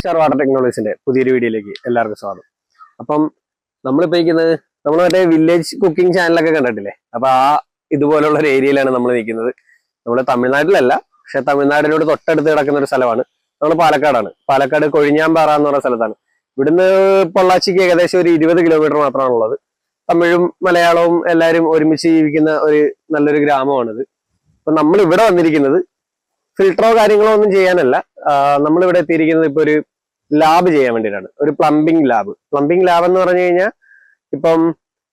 Star water ടെക്നോളജീസിന്റെ പുതിയൊരു വീഡിയോയിലേക്ക് എല്ലാവർക്കും സ്വാഗതം. അപ്പം നമ്മളിപ്പോ ഇരിക്കുന്നത് നമ്മൾ മറ്റേ വില്ലേജ് കുക്കിംഗ് ചാനലൊക്കെ കണ്ടിട്ടില്ലേ? അപ്പൊ ഇതുപോലുള്ള ഒരു ഏരിയയിലാണ് നമ്മൾ നിൽക്കുന്നത്. നമ്മൾ തമിഴ്നാട്ടിലല്ല, പക്ഷെ തമിഴ്നാടിനോട് തൊട്ടടുത്ത് കിടക്കുന്ന ഒരു സ്ഥലമാണ്. നമ്മൾ പാലക്കാടാണ്. പാലക്കാട് കൊഴിഞ്ഞാമ്പാറ എന്ന് പറയുന്ന സ്ഥലത്താണ്. ഇവിടുന്ന് പൊള്ളാച്ചിക്ക് ഏകദേശം ഒരു 20 കിലോമീറ്റർ മാത്രമാണുള്ളത്. തമിഴും മലയാളവും എല്ലാവരും ഒരുമിച്ച് ജീവിക്കുന്ന ഒരു നല്ലൊരു ഗ്രാമമാണിത്. അപ്പൊ നമ്മൾ ഇവിടെ വന്നിരിക്കുന്നത് ഫിൽട്ടറോ കാര്യങ്ങളോ ഒന്നും ചെയ്യാനല്ല. നമ്മളിവിടെ എത്തിയിരിക്കുന്നത് ഇപ്പൊ ഒരു ലാബ് ചെയ്യാൻ വേണ്ടിയിട്ടാണ്. ഒരു പ്ലംബിംഗ് ലാബ്. പ്ലംബിംഗ് ലാബ് എന്ന് പറഞ്ഞു കഴിഞ്ഞാൽ ഇപ്പം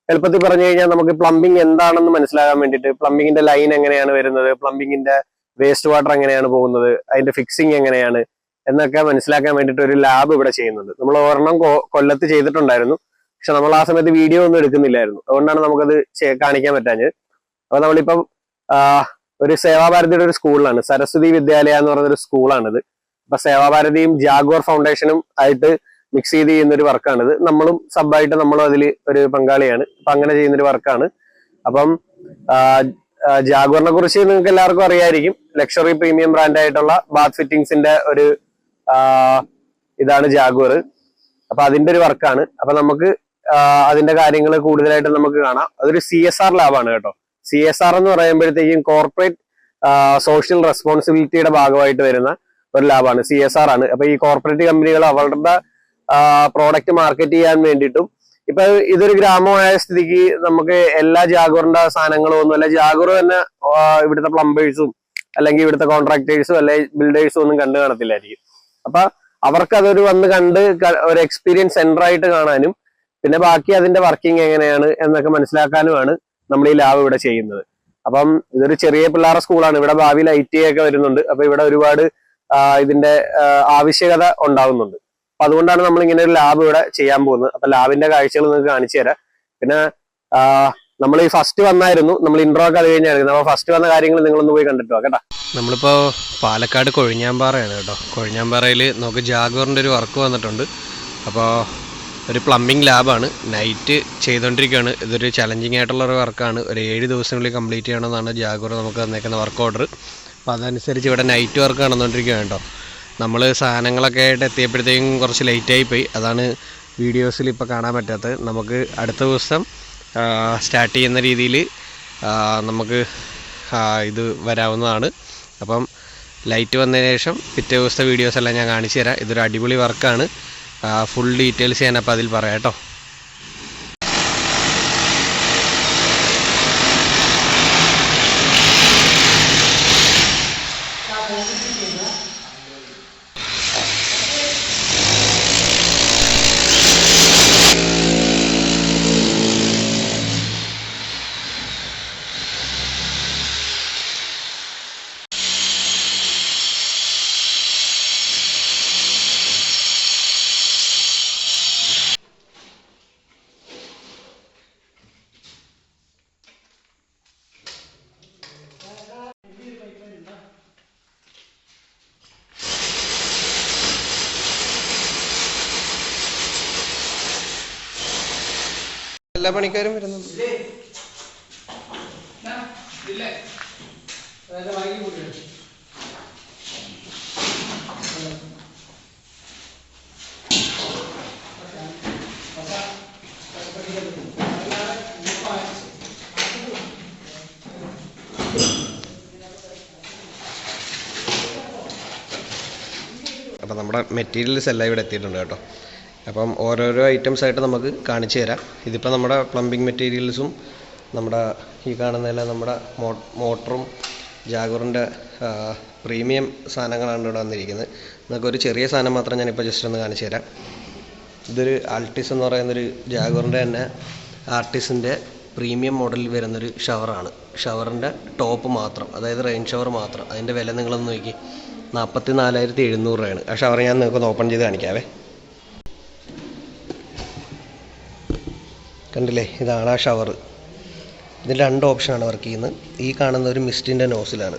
എളുപ്പത്തിൽ പറഞ്ഞു കഴിഞ്ഞാൽ നമുക്ക് പ്ലംബിംഗ് എന്താണെന്ന് മനസ്സിലാകാൻ വേണ്ടിയിട്ട്, പ്ലംബിങ്ങിന്റെ ലൈൻ എങ്ങനെയാണ് വരുന്നത്, പ്ലംബിങ്ങിന്റെ വേസ്റ്റ് വാട്ടർ എങ്ങനെയാണ് പോകുന്നത്, അതിന്റെ ഫിക്സിങ് എങ്ങനെയാണ് എന്നൊക്കെ മനസ്സിലാക്കാൻ വേണ്ടിയിട്ട് ഒരു ലാബ് ഇവിടെ ചെയ്യുന്നുണ്ട്. നമ്മൾ ഒരെണ്ണം കൊല്ലത്ത് ചെയ്തിട്ടുണ്ടായിരുന്നു, പക്ഷെ നമ്മൾ ആ സമയത്ത് വീഡിയോ ഒന്നും എടുക്കുന്നില്ലായിരുന്നു. അതുകൊണ്ടാണ് നമുക്കത് കാണിക്കാൻ പറ്റാഞ്ഞത്. അപ്പൊ നമ്മളിപ്പം ഒരു സേവാഭാരതിയുടെ ഒരു സ്കൂളിലാണ്, സരസ്വതി വിദ്യാലയ എന്ന് പറയുന്നൊരു സ്കൂളാണിത്. അപ്പൊ സേവാഭാരതിയും ജാഗ്വർ ഫൗണ്ടേഷനും ആയിട്ട് മിക്സ് ചെയ്ത് ചെയ്യുന്നൊരു വർക്കാണിത്. നമ്മളും സബായിട്ട് നമ്മളും അതിൽ ഒരു പങ്കാളിയാണ്. അപ്പൊ അങ്ങനെ ചെയ്യുന്നൊരു വർക്കാണ്. അപ്പം ജാഗ്വറിനെ കുറിച്ച് നിങ്ങൾക്ക് എല്ലാവർക്കും അറിയായിരിക്കും. ലക്ഷറി പ്രീമിയം ബ്രാൻഡ് ആയിട്ടുള്ള ബാത്ത് ഫിറ്റിംഗ്സിന്റെ ഒരു ഇതാണ് ജാഗ്വർ. അപ്പൊ അതിന്റെ ഒരു വർക്കാണ്. അപ്പൊ നമുക്ക് അതിന്റെ കാര്യങ്ങൾ കൂടുതലായിട്ട് നമുക്ക് കാണാം. അതൊരു CSR ലാബാണ് കേട്ടോ. CSR എന്ന് പറയുമ്പോഴത്തേക്കും കോർപ്പറേറ്റ് സോഷ്യൽ റെസ്പോൺസിബിലിറ്റിയുടെ ഭാഗമായിട്ട് വരുന്ന ഒരു ലാബാണ്. CSR ആണ്. അപ്പൊ ഈ കോർപ്പറേറ്റ് കമ്പനികൾ അവരുടെ പ്രോഡക്റ്റ് മാർക്കറ്റ് ചെയ്യാൻ വേണ്ടിയിട്ടും, ഇപ്പൊ ഇതൊരു ഗ്രാമമായ സ്ഥിതിക്ക് നമുക്ക് എല്ലാ ജാഗ്വറിന്റെ സാധനങ്ങളും ഒന്നും അല്ല, ജാഗ്വർ തന്നെ ഇവിടുത്തെ പ്ലംബേഴ്സും അല്ലെങ്കിൽ ഇവിടുത്തെ കോൺട്രാക്ടേഴ്സും അല്ലെങ്കിൽ ബിൽഡേഴ്സും ഒന്നും കണ്ടു കാണത്തില്ലായിരിക്കും. അപ്പൊ അവർക്ക് അതൊരു വന്ന് കണ്ട് ഒരു എക്സ്പീരിയൻസ് സെന്റർ ആയിട്ട് കാണാനും പിന്നെ ബാക്കി അതിന്റെ വർക്കിംഗ് എങ്ങനെയാണ് എന്നൊക്കെ മനസ്സിലാക്കാനുമാണ് നമ്മൾ ഈ ലാബ് ഇവിടെ ചെയ്യുന്നത്. അപ്പം ഇതൊരു ചെറിയ പിള്ളേരുടെ സ്കൂളാണ്. ഇവിടെ ഭാവിയിൽ ITA ഒക്കെ വരുന്നുണ്ട്. അപ്പൊ ഇവിടെ ഒരുപാട് ഇതിന്റെ ആവശ്യകത ഉണ്ടാവുന്നുണ്ട്. അപ്പൊ അതുകൊണ്ടാണ് നമ്മൾ ഇങ്ങനെ ഒരു ലാബ് ഇവിടെ ചെയ്യാൻ പോകുന്നത്. അപ്പൊ ലാബിന്റെ കാഴ്ചകൾ നിങ്ങൾക്ക് കാണിച്ചു തരാം. പിന്നെ നമ്മൾ ഈ ഫസ്റ്റ് വന്നായിരുന്നു, നമ്മൾ ഇൻട്രോ ഒക്കെ അത് കഴിഞ്ഞായിരുന്നു. അപ്പൊ ഫസ്റ്റ് വന്ന കാര്യങ്ങൾ നിങ്ങളൊന്ന് പോയി കണ്ടിട്ടോ കേട്ടോ. നമ്മളിപ്പോ പാലക്കാട് കൊഴിഞ്ഞാമ്പാറയാണ് കേട്ടോ. കൊഴിഞ്ഞാമ്പാറയിൽ നമുക്ക് ജാഗ്വറിന്റെ ഒരു വർക്ക് വന്നിട്ടുണ്ട്. അപ്പോൾ ഒരു പ്ലംബിംഗ് ലാബാണ്. നൈറ്റ് ചെയ്തുകൊണ്ടിരിക്കുകയാണ്. ഇതൊരു ചലഞ്ചിങ് ആയിട്ടുള്ള ഒരു വർക്കാണ്. ഒരു 7 ദിവസങ്ങളിൽ കംപ്ലീറ്റ് ചെയ്യണമെന്നാണ് ജാഗ്വർ നമുക്ക് തന്നേക്കുന്ന വർക്ക് ഓർഡർ. അപ്പോൾ അതനുസരിച്ച് ഇവിടെ നൈറ്റ് വർക്ക് നടന്നുകൊണ്ടിരിക്കുകയാണ് കേട്ടോ. നമ്മൾ സാധനങ്ങളൊക്കെ ആയിട്ട് എത്തിയപ്പോഴത്തേക്കും കുറച്ച് ലേറ്റായി പോയി. അതാണ് വീഡിയോസിൽ ഇപ്പോൾ കാണാൻ പറ്റാത്തത്. നമുക്ക് അടുത്ത ദിവസം സ്റ്റാർട്ട് ചെയ്യുന്ന രീതിയിൽ നമുക്ക് ഇത് വരാവുന്നതാണ്. അപ്പം ലൈറ്റ് വന്നതിന് ശേഷം പിറ്റേ ദിവസത്തെ വീഡിയോസ് എല്ലാം ഞാൻ കാണിച്ചു തരാം. ഇതൊരു അടിപൊളി വർക്കാണ്. ഫുൾ ഡീറ്റെയിൽസ് ഞാനപ്പോൾ അതിൽ പറയാം കേട്ടോ. എല്ലാ പണിക്കാരും വരുന്നുണ്ട്. അപ്പം നമ്മുടെ മെറ്റീരിയൽസ് എല്ലാം ഇവിടെ എത്തിയിട്ടുണ്ട് കേട്ടോ. അപ്പം ഓരോരോ ഐറ്റംസ് ആയിട്ട് നമുക്ക് കാണിച്ചു തരാം. ഇതിപ്പോൾ നമ്മുടെ പ്ലംബിംഗ് മെറ്റീരിയൽസും നമ്മുടെ ഈ കാണുന്നതെല്ലാം നമ്മുടെ മോട്ടറും ജാഗ്വറിൻ്റെ പ്രീമിയം സാധനങ്ങളാണ് ഇവിടെ വന്നിരിക്കുന്നത്. നമുക്കൊരു ചെറിയ സാധനം മാത്രം ഞാനിപ്പോൾ ജസ്റ്റ് ഒന്ന് കാണിച്ചു തരാം. ഇതൊരു ആൾട്ടിസ് എന്ന് പറയുന്നൊരു ജാഗ്വറിൻ്റെ തന്നെ ആർട്ടിസിൻ്റെ പ്രീമിയം മോഡലിൽ വരുന്നൊരു ഷവറാണ്. ഷവറിൻ്റെ ടോപ്പ് മാത്രം, അതായത് റെയിൻ ഷവർ മാത്രം. അതിൻ്റെ വില നിങ്ങളൊന്ന് നോക്കി, 44,700 രൂപയാണ്. ആ ഷവർ ഞാൻ നിങ്ങൾക്കൊന്ന് ഓപ്പൺ ചെയ്ത് കാണിക്കാവേ. കണ്ടില്ലേ, ഇതാണ് ആ ഷവർ. ഇതിൽ 2 ഓപ്ഷനാണ് വർക്ക് ചെയ്യുന്നത്. ഈ കാണുന്ന ഒരു മിസ്റ്റിൻ്റെ നോസിലാണ്.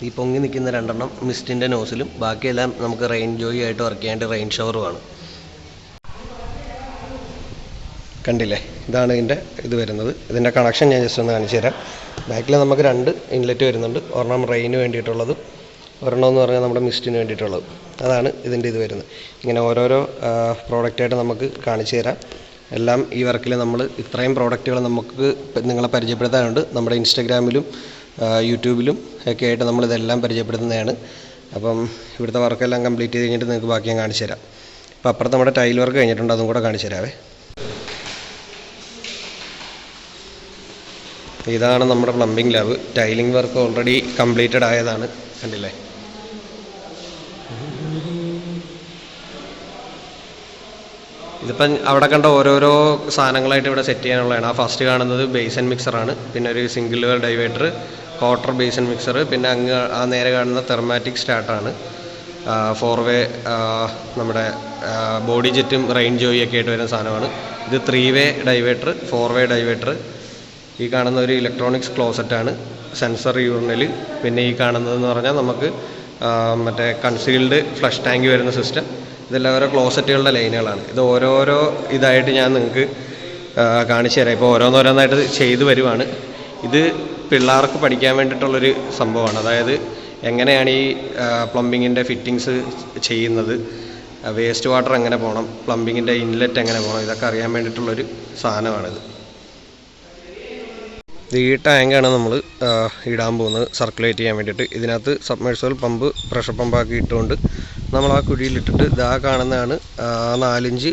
ഈ പൊങ്ങി നിൽക്കുന്ന 2 മിസ്റ്റിൻ്റെ നോസിലും ബാക്കിയെല്ലാം നമുക്ക് റെയിൻ ജോയി ആയിട്ട് വർക്ക് ചെയ്യാണ്ട് റെയിൻ ഷവറുമാണ്. കണ്ടില്ലേ, ഇതാണ് ഇതിൻ്റെ ഇത് വരുന്നത്. ഇതിൻ്റെ കണക്ഷൻ ഞാൻ ജസ്റ്റ് ഒന്ന് കാണിച്ചു തരാം. ബാക്കിൽ നമുക്ക് 2 ഇൻലെറ്റ് വരുന്നുണ്ട്. ഒരെണ്ണം റെയിന് വേണ്ടിയിട്ടുള്ളതും ഒരെണ്ണം എന്ന് പറഞ്ഞാൽ നമ്മുടെ മിസ്റ്റിന് വേണ്ടിയിട്ടുള്ളത്. അതാണ് ഇതിൻ്റെ ഇത് വരുന്നത്. ഇങ്ങനെ ഓരോരോ പ്രോഡക്റ്റായിട്ട് നമുക്ക് കാണിച്ചു തരാം. എല്ലാം ഈ വർക്കിൽ നമ്മൾ ഇത്രയും പ്രോഡക്റ്റുകൾ നമുക്ക് നിങ്ങളെ പരിചയപ്പെടുത്താനുണ്ട്. നമ്മുടെ ഇൻസ്റ്റാഗ്രാമിലും യൂട്യൂബിലും ഒക്കെ ആയിട്ട് നമ്മളിതെല്ലാം പരിചയപ്പെടുത്തുന്നതാണ്. അപ്പം ഇവിടുത്തെ വർക്കെല്ലാം കംപ്ലീറ്റ് ചെയ്ത് കഴിഞ്ഞിട്ട് നിങ്ങൾക്ക് ബാക്കി ഞാൻ കാണിച്ചു തരാം. അപ്പോൾ അപ്പുറത്ത് നമ്മുടെ ടൈൽ വർക്ക് കഴിഞ്ഞിട്ടുണ്ട്, അതും കൂടെ കാണിച്ചു തരാവേ. ഇതാണ് നമ്മുടെ plumbing lab. Tiling work already completed ആയതാണ്, കണ്ടില്ലേ. ഇതിപ്പം അവിടെ കണ്ട ഓരോരോ സാധനങ്ങളായിട്ട് ഇവിടെ സെറ്റ് ചെയ്യാനുള്ളതാണ്. ആ ഫസ്റ്റ് കാണുന്നത് ബേസൻ മിക്സറാണ്, പിന്നെ ഒരു സിംഗിൾ വെൽ ഡൈവേറ്റർ, ക്വാർട്ടർ ബേസൻ മിക്സർ, പിന്നെ അങ്ങ് ആ നേരെ കാണുന്ന തെർമാറ്റിക് സ്റ്റാർട്ടാണ്. 4-വേ നമ്മുടെ ബോഡി ജെറ്റും റെയിൻ ജോയിയൊക്കെ ആയിട്ട് വരുന്ന സാധനമാണ്. ഇത് 3-വേ ഡൈവേറ്റർ, 4-വേ ഡൈവേറ്റർ. ഈ കാണുന്ന ഒരു ഇലക്ട്രോണിക്സ് ക്ലോസറ്റാണ്, സെൻസർ യൂറിനൽ. പിന്നെ ഈ കാണുന്നതെന്ന് പറഞ്ഞാൽ നമുക്ക് മറ്റേ കൺസീൽഡ് ഫ്ലഷ് ടാങ്ക് വരുന്ന സിസ്റ്റം. ഇതെല്ലാം ഓരോ ക്ലോസറ്റുകളുടെ ലൈനുകളാണ്. ഇത് ഓരോരോ ഇതായിട്ട് ഞാൻ നിങ്ങൾക്ക് കാണിച്ചു തരാം. ഇപ്പോൾ ഓരോന്നോരോന്നായിട്ട് ചെയ്തു വരുവാണ്. ഇത് പിള്ളേർക്ക് പഠിക്കാൻ വേണ്ടിയിട്ടുള്ളൊരു സംഭവമാണ്. അതായത് എങ്ങനെയാണ് ഈ പ്ലംബിങ്ങിൻ്റെ ഫിറ്റിങ്സ് ചെയ്യുന്നത്, വേസ്റ്റ് വാട്ടർ എങ്ങനെ പോകണം, പ്ലംബിങ്ങിൻ്റെ ഇൻലെറ്റ് എങ്ങനെ പോകണം, ഇതൊക്കെ അറിയാൻ വേണ്ടിയിട്ടുള്ളൊരു സാധനമാണിത്. ഈ ടാങ്കാണ് നമ്മൾ ഇടാൻ പോകുന്നത്, സർക്കുലേറ്റ് ചെയ്യാൻ വേണ്ടിയിട്ട്. ഇതിനകത്ത് സബ്മേഴ്സിബിൾ പമ്പ്, പ്രഷർ പമ്പാക്കി ഇട്ടുകൊണ്ട് നമ്മൾ ആ കുഴിയിലിട്ടിട്ട് ഇതാ കാണുന്നതാണ് 4 ഇഞ്ച്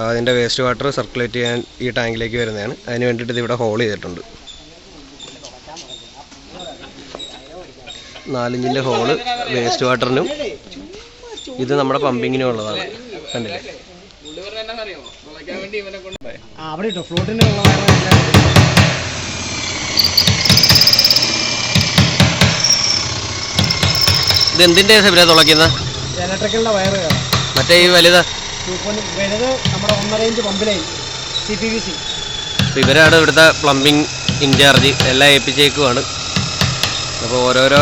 അതിൻ്റെ വേസ്റ്റ് വാട്ടർ സർക്കുലേറ്റ് ചെയ്യാൻ ഈ ടാങ്കിലേക്ക് വരുന്നതാണ്. അതിന് വേണ്ടിയിട്ട് ഇതിവിടെ ഹോൾ ചെയ്തിട്ടുണ്ട്. 4 ഇഞ്ചിൻ്റെ ഹോള് വേസ്റ്റ് വാട്ടറിനും ഇത് നമ്മുടെ പമ്പിങ്ങിനും ഉള്ളതാണ്, കണ്ടില്ലേ. ഇത് എന്തിൻ്റെ സെബില തുളയ്ക്കുന്ന? ഇലക്ട്രിക്കലിന്റെ വയറ്. മറ്റേ ഈ വലുത് നമ്മുടെ 1.5 ഇഞ്ച് പമ്പ് ലൈൻ CPVC. ഇവരാണ് ഇവിടുത്തെ പ്ലംബിംഗ് ഇൻചാർജ്, എല്ലാം ഏൽപ്പിച്ചേക്കുവാണ്. അപ്പോൾ ഓരോരോ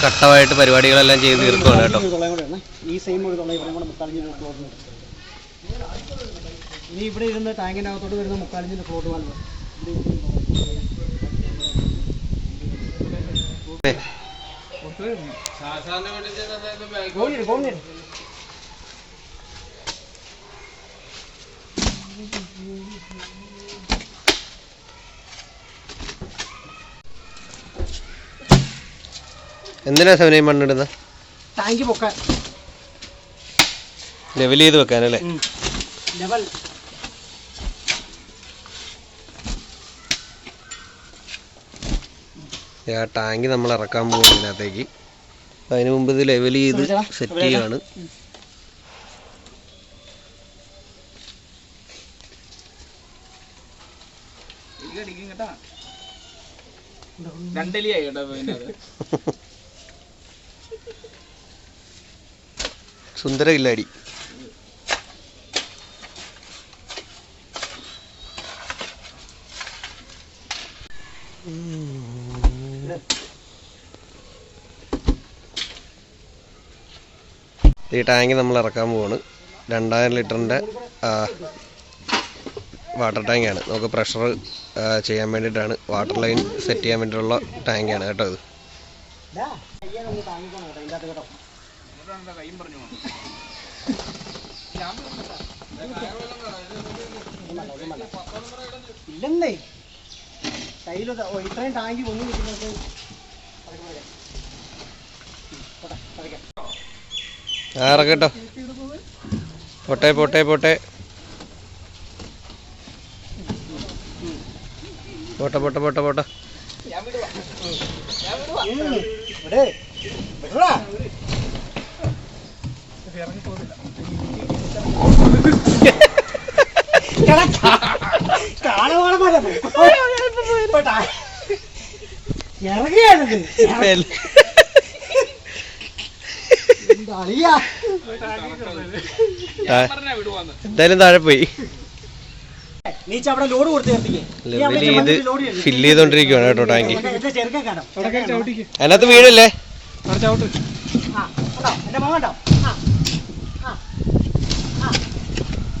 ഘട്ടമായിട്ട് പരിപാടികളെല്ലാം ചെയ്ത് തീർക്കുവാണ് കേട്ടോ. ഈ സെയിം ഒരു തുള ഇവിടെ കൂടെ 3.5 ഇഞ്ച് ഫ്ലോട്ട്. ഇനി ഇവിടെ ഇരുന്ന് ടാങ്കിനകത്തോട്ട് വരുന്ന 3.5 ഇഞ്ച് ഫ്ലോട്ട് വാൽവ്. എന്തിനാ സെവനയും മണ്ണിടുന്നത്? ടാങ്ക് പൊക്കാൻ, ലെവൽ ചെയ്ത് വെക്കാനല്ലേ. ലെവൽ ആ ടാങ്ക് നമ്മൾ ഇറക്കാൻ പോകും ഇതിനകത്തേക്ക്. അതിന് മുമ്പ് ഇത് ലെവൽ ചെയ്ത് സെറ്റ് ചെയ്യാണ്. സുന്ദര ഇല്ലാടി. ഈ ടാങ്ക് നമ്മൾ ഇറക്കാൻ പോവാണ്. 2000 ലിറ്ററിൻ്റെ വാട്ടർ ടാങ്കാണ്. നമുക്ക് പ്രഷർ ചെയ്യാൻ വേണ്ടിയിട്ടാണ്, വാട്ടർ ലൈൻ സെറ്റ് ചെയ്യാൻ വേണ്ടിയിട്ടുള്ള ടാങ്കാണ് കേട്ടോ ഇത്. ഇല്ലെന്നേ കയ്യിൽ ഇത്രയും ടാങ്കി ഒന്നും കിട്ടുന്നത്. ഇറക്കട്ടോ. പോട്ടെ പോട്ടെ പോട്ടെ പോട്ടെ പോട്ടെ പോട്ടെ പോട്ടെ. എന്തായാലും താഴെ പോയി ഫില്ല് ചെയ്തോണ്ടിരിക്കുവാണ് കേട്ടോ ടാങ്കി. അതിനകത്ത് വീഴല്ലേ.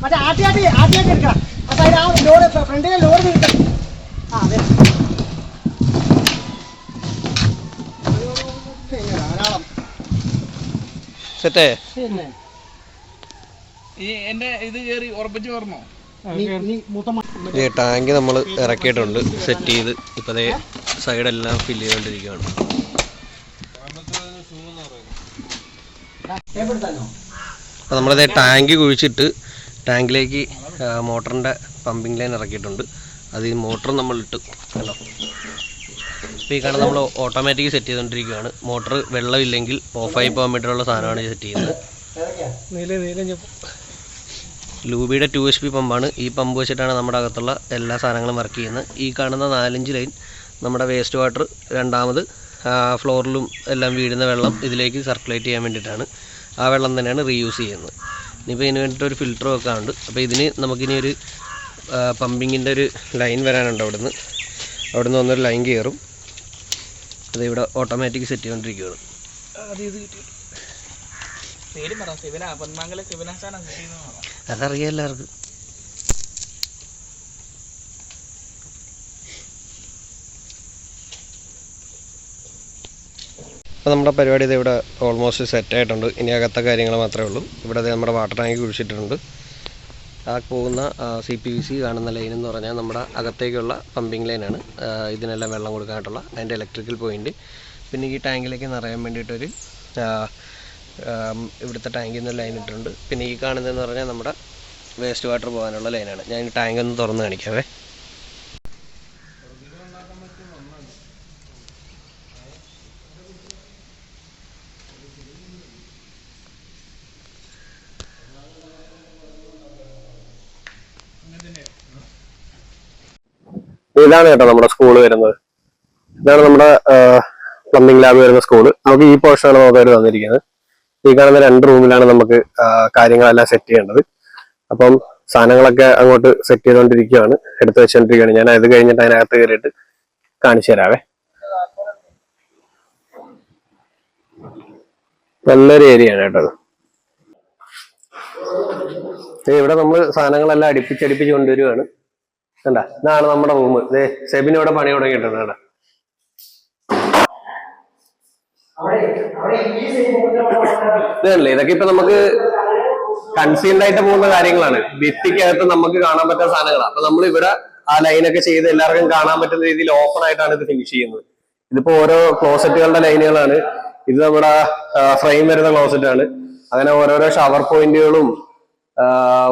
മറ്റേ ആട്ടി എടുക്കാം. ലോഡ് ഫ്രണ്ടിലെ ലോഡ് കിട്ടും. ധാരാളം സെറ്റേ ടാങ്ക് നമ്മൾ ഇറക്കിയിട്ടുണ്ട്, സെറ്റ് ചെയ്ത് ഇപ്പം അതേ സൈഡെല്ലാം ഫില്ല് ചെയ്തുകൊണ്ടിരിക്കുകയാണ്. അപ്പോൾ നമ്മളതേ ടാങ്ക് കുഴിച്ചിട്ട് ടാങ്കിലേക്ക് മോട്ടറിൻ്റെ പമ്പിങ് ലൈൻ ഇറക്കിയിട്ടുണ്ട്. അത് ഈ മോട്ടർ നമ്മളിട്ട് കണ്ടോ. അപ്പോൾ ഈ കാണാൻ നമ്മൾ ഓട്ടോമാറ്റിക് സെറ്റ് ചെയ്തുകൊണ്ടിരിക്കുകയാണ്. മോട്ടർ വെള്ളമില്ലെങ്കിൽ ഓഫായി പോകാൻ വേണ്ടിയിട്ടുള്ള സാധനമാണ് സെറ്റ് ചെയ്യുന്നത്. ലൂബിയുടെ 2 HP പമ്പാണ്. ഈ പമ്പ് വെച്ചിട്ടാണ് നമ്മുടെ അകത്തുള്ള എല്ലാ സാധനങ്ങളും വർക്ക് ചെയ്യുന്നത്. ഈ കാണുന്ന 4-5 ലൈൻ നമ്മുടെ വേസ്റ്റ് വാട്ടർ രണ്ടാമത് ഫ്ലോറിലും എല്ലാം വീഴുന്ന വെള്ളം ഇതിലേക്ക് സർക്കുലേറ്റ് ചെയ്യാൻ വേണ്ടിയിട്ടാണ്. ആ വെള്ളം തന്നെയാണ് റീയൂസ് ചെയ്യുന്നത്. ഇനിയിപ്പോൾ ഇതിന് വേണ്ടിയിട്ടൊരു ഫിൽറ്റർ വെക്കാറുണ്ട്. അപ്പോൾ ഇതിന് നമുക്കിനി ഒരു പമ്പിങ്ങിൻ്റെ ഒരു ലൈൻ വരാനുണ്ട്. അവിടുന്ന് വന്നൊരു ലൈൻ കയറും. അതിവിടെ ഓട്ടോമാറ്റിക് സെറ്റ് ചെയ്തുകൊണ്ടിരിക്കുകയാണ്. അതറിയാം എല്ലാവർക്കും. അപ്പോൾ നമ്മുടെ പരിപാടി ഇത് ഇവിടെ ഓൾമോസ്റ്റ് സെറ്റായിട്ടുണ്ട്. ഇനി അകത്തെ കാര്യങ്ങൾ മാത്രമേ ഉള്ളൂ. ഇവിടെ നമ്മുടെ വാട്ടർ ടാങ്ക് കുഴിച്ചിട്ടുണ്ട്. ആ പോകുന്ന CPVC കാണുന്ന ലൈൻ എന്ന് പറഞ്ഞാൽ നമ്മുടെ അകത്തേക്കുള്ള പമ്പിങ് ലൈനാണ്. ഇതിനെല്ലാം വെള്ളം കൊടുക്കാനായിട്ടുള്ള അതിൻ്റെ ഇലക്ട്രിക്കൽ പോയിൻ്റ്. പിന്നെ ഈ ടാങ്കിലേക്ക് നിറയാൻ വേണ്ടിയിട്ടൊരു ഇവിടുത്തെ ടാങ്കിൽ നിന്ന് ലൈൻ ഇട്ടിട്ടുണ്ട്. പിന്നെ ഈ കാണുന്നതെന്ന് പറഞ്ഞാൽ നമ്മുടെ വേസ്റ്റ് വാട്ടർ പോകാനുള്ള ലൈനാണ്. ഞാൻ ഈ ടാങ്ക് ഒന്ന് തുറന്ന് കാണിക്കാവേ. ഇതാണ് കേട്ടോ നമ്മുടെ സ്കൂള് വരുന്നത്. ഇതാണ് നമ്മുടെ പ്ലംബിംഗ് ലാബ് വരുന്ന സ്കൂള്. നമുക്ക് ഈ പോർഷനാണ് നമുക്ക് അവർ തന്നിരിക്കുന്നത്. ഈ കാണുന്ന 2 റൂമിലാണ് നമുക്ക് കാര്യങ്ങളെല്ലാം സെറ്റ് ചെയ്യേണ്ടത്. അപ്പം സാധനങ്ങളൊക്കെ അങ്ങോട്ട് സെറ്റ് ചെയ്തുകൊണ്ടിരിക്കുകയാണ്, എടുത്ത് വെച്ചുകൊണ്ടിരിക്കുകയാണ്. ഞാൻ അത് കഴിഞ്ഞിട്ട് അതിനകത്ത് കയറിയിട്ട് കാണിച്ചു തരാവേ. നല്ലൊരു ഏരിയ ആണ് കേട്ടോ. ഇവിടെ നമ്മൾ സാധനങ്ങളെല്ലാം അടുപ്പിച്ച് കൊണ്ടുവരികയാണ്. കണ്ട, ഇതാണ് നമ്മുടെ റൂം. സെബിനിവിടെ പണി തുടങ്ങിയിട്ടുണ്ട്. കേട്ടോ, ഇതല്ലേ, ഇതൊക്കെ ഇപ്പൊ നമുക്ക് കൺസീൽഡ് ആയിട്ട് പോകുന്ന കാര്യങ്ങളാണ്. ഭിത്തിക്കകത്ത് നമുക്ക് കാണാൻ പറ്റുന്ന സാധനങ്ങളാണ്. അപ്പൊ നമ്മൾ ഇവിടെ ആ ലൈനൊക്കെ ചെയ്ത് എല്ലാവർക്കും കാണാൻ പറ്റുന്ന രീതിയിൽ ഓപ്പൺ ആയിട്ടാണ് ഇത് ഫിനിഷ് ചെയ്യുന്നത്. ഇതിപ്പോ ഓരോ ക്ലോസറ്റുകളുടെ ലൈനുകളാണ്. ഇത് നമ്മുടെ ഫ്രെയിം വരുന്ന ക്ലോസറ്റ് ആണ്. അങ്ങനെ ഓരോരോ ഷവർ പോയിന്റുകളും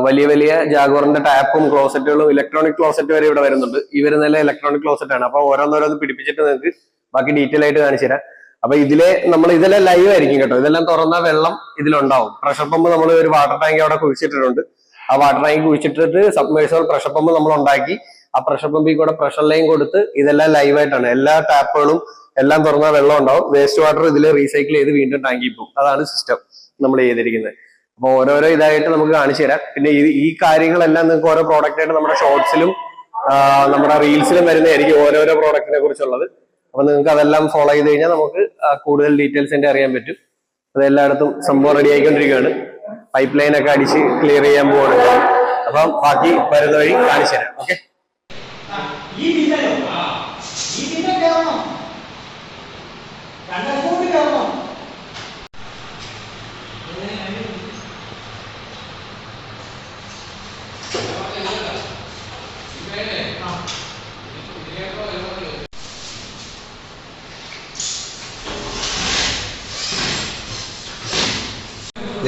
വലിയ ജാഗോറിന്റെ ടാപ്പും ക്ലോസറ്റുകളും ഇലക്ട്രോണിക് ക്ലോസറ്റ് വരെ ഇവിടെ വരുന്നുണ്ട്. ഈ വരുന്നതല്ലേ ഇലക്ട്രോണിക് ക്ലോസറ്റ് ആണ്. അപ്പൊ ഓരോന്നോരോന്ന് പിടിപ്പിച്ചിട്ട് നിങ്ങൾക്ക് ബാക്കി ഡീറ്റെയിൽ ആയിട്ട് കാണിച്ചു തരാം. അപ്പൊ ഇതെല്ലാം ലൈവ് ആയിരിക്കും കേട്ടോ. ഇതെല്ലാം തുറന്ന വെള്ളം ഇതിലുണ്ടാവും. പ്രഷർ പമ്പ് നമ്മൾ ഒരു വാട്ടർ ടാങ്ക് അവിടെ കുഴിച്ചിട്ടിട്ടുണ്ട്. ആ വാട്ടർ ടാങ്ക് കുഴിച്ചിട്ടിട്ട് സബ്മേഴ്സിബിൾ പ്രഷർ പമ്പ് നമ്മൾ ഉണ്ടാക്കി. ആ പ്രഷർ പമ്പിൽ കൂടെ പ്രഷർ ലൈൻ കൊടുത്ത് ഇതെല്ലാം ലൈവ് ആയിട്ടാണ്. എല്ലാ ടാപ്പുകളും എല്ലാം തുറന്ന വെള്ളം ഉണ്ടാവും. വേസ്റ്റ് വാട്ടർ ഇതിൽ റീസൈക്കിൾ ചെയ്ത് വീണ്ടും ടാങ്കിൽ പോകും. അതാണ് സിസ്റ്റം നമ്മൾ ചെയ്തിരിക്കുന്നത്. അപ്പൊ ഓരോരോ ഇതായിട്ട് നമുക്ക് കാണിച്ചു തരാം. പിന്നെ ഈ കാര്യങ്ങളെല്ലാം നിങ്ങൾക്ക് ഓരോ പ്രോഡക്റ്റ് ആയിട്ട് നമ്മുടെ ഷോർട്സിലും നമ്മുടെ റീൽസിലും വരുന്നതായിരിക്കും ഓരോരോ പ്രോഡക്റ്റിനെ കുറിച്ചുള്ളത്. അപ്പൊ നിങ്ങൾക്ക് അതെല്ലാം ഫോളോ ചെയ്ത് കഴിഞ്ഞാൽ നമുക്ക് കൂടുതൽ ഡീറ്റെയിൽസിന്റെ അറിയാൻ പറ്റും. അത് എല്ലായിടത്തും സംഭവം റെഡി ആയിക്കൊണ്ടിരിക്കുകയാണ്. പൈപ്പ് ലൈൻ ഒക്കെ അടിച്ച് ക്ലിയർ ചെയ്യാൻ പോവാണ്. അപ്പം ബാക്കി വരുന്ന വഴി കാണിച്ചു തരാം. ഓക്കെ,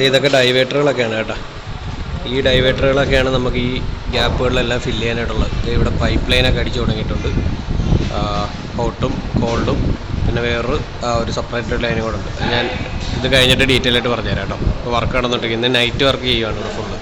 ഇതൊക്കെ ഡൈവേറ്ററുകളൊക്കെയാണ് കേട്ടോ. ഈ ഡൈവേറ്ററുകളൊക്കെയാണ് നമുക്ക് ഈ ഗ്യാപ്പുകളിലെല്ലാം ഫില്ല് ചെയ്യാനായിട്ടുള്ളത്. ഇവിടെ പൈപ്പ് ലൈനൊക്കെ അടിച്ചു തുടങ്ങിയിട്ടുണ്ട്. ഹോട്ടും കോൾഡും പിന്നെ വേറൊരു ഒരു സെപ്പറേറ്റ് ലൈനും കൂടെ ഉണ്ട്. ഞാൻ ഇത് കഴിഞ്ഞിട്ട് ഡീറ്റെയിൽ ആയിട്ട് പറഞ്ഞുതരാം കേട്ടോ. ഇപ്പോൾ വർക്ക് നടന്നിട്ടുണ്ടെങ്കിൽ ഇന്ന് നൈറ്റ് വർക്ക് ചെയ്യുവാണ് ഇവിടെ ഫുള്ള്.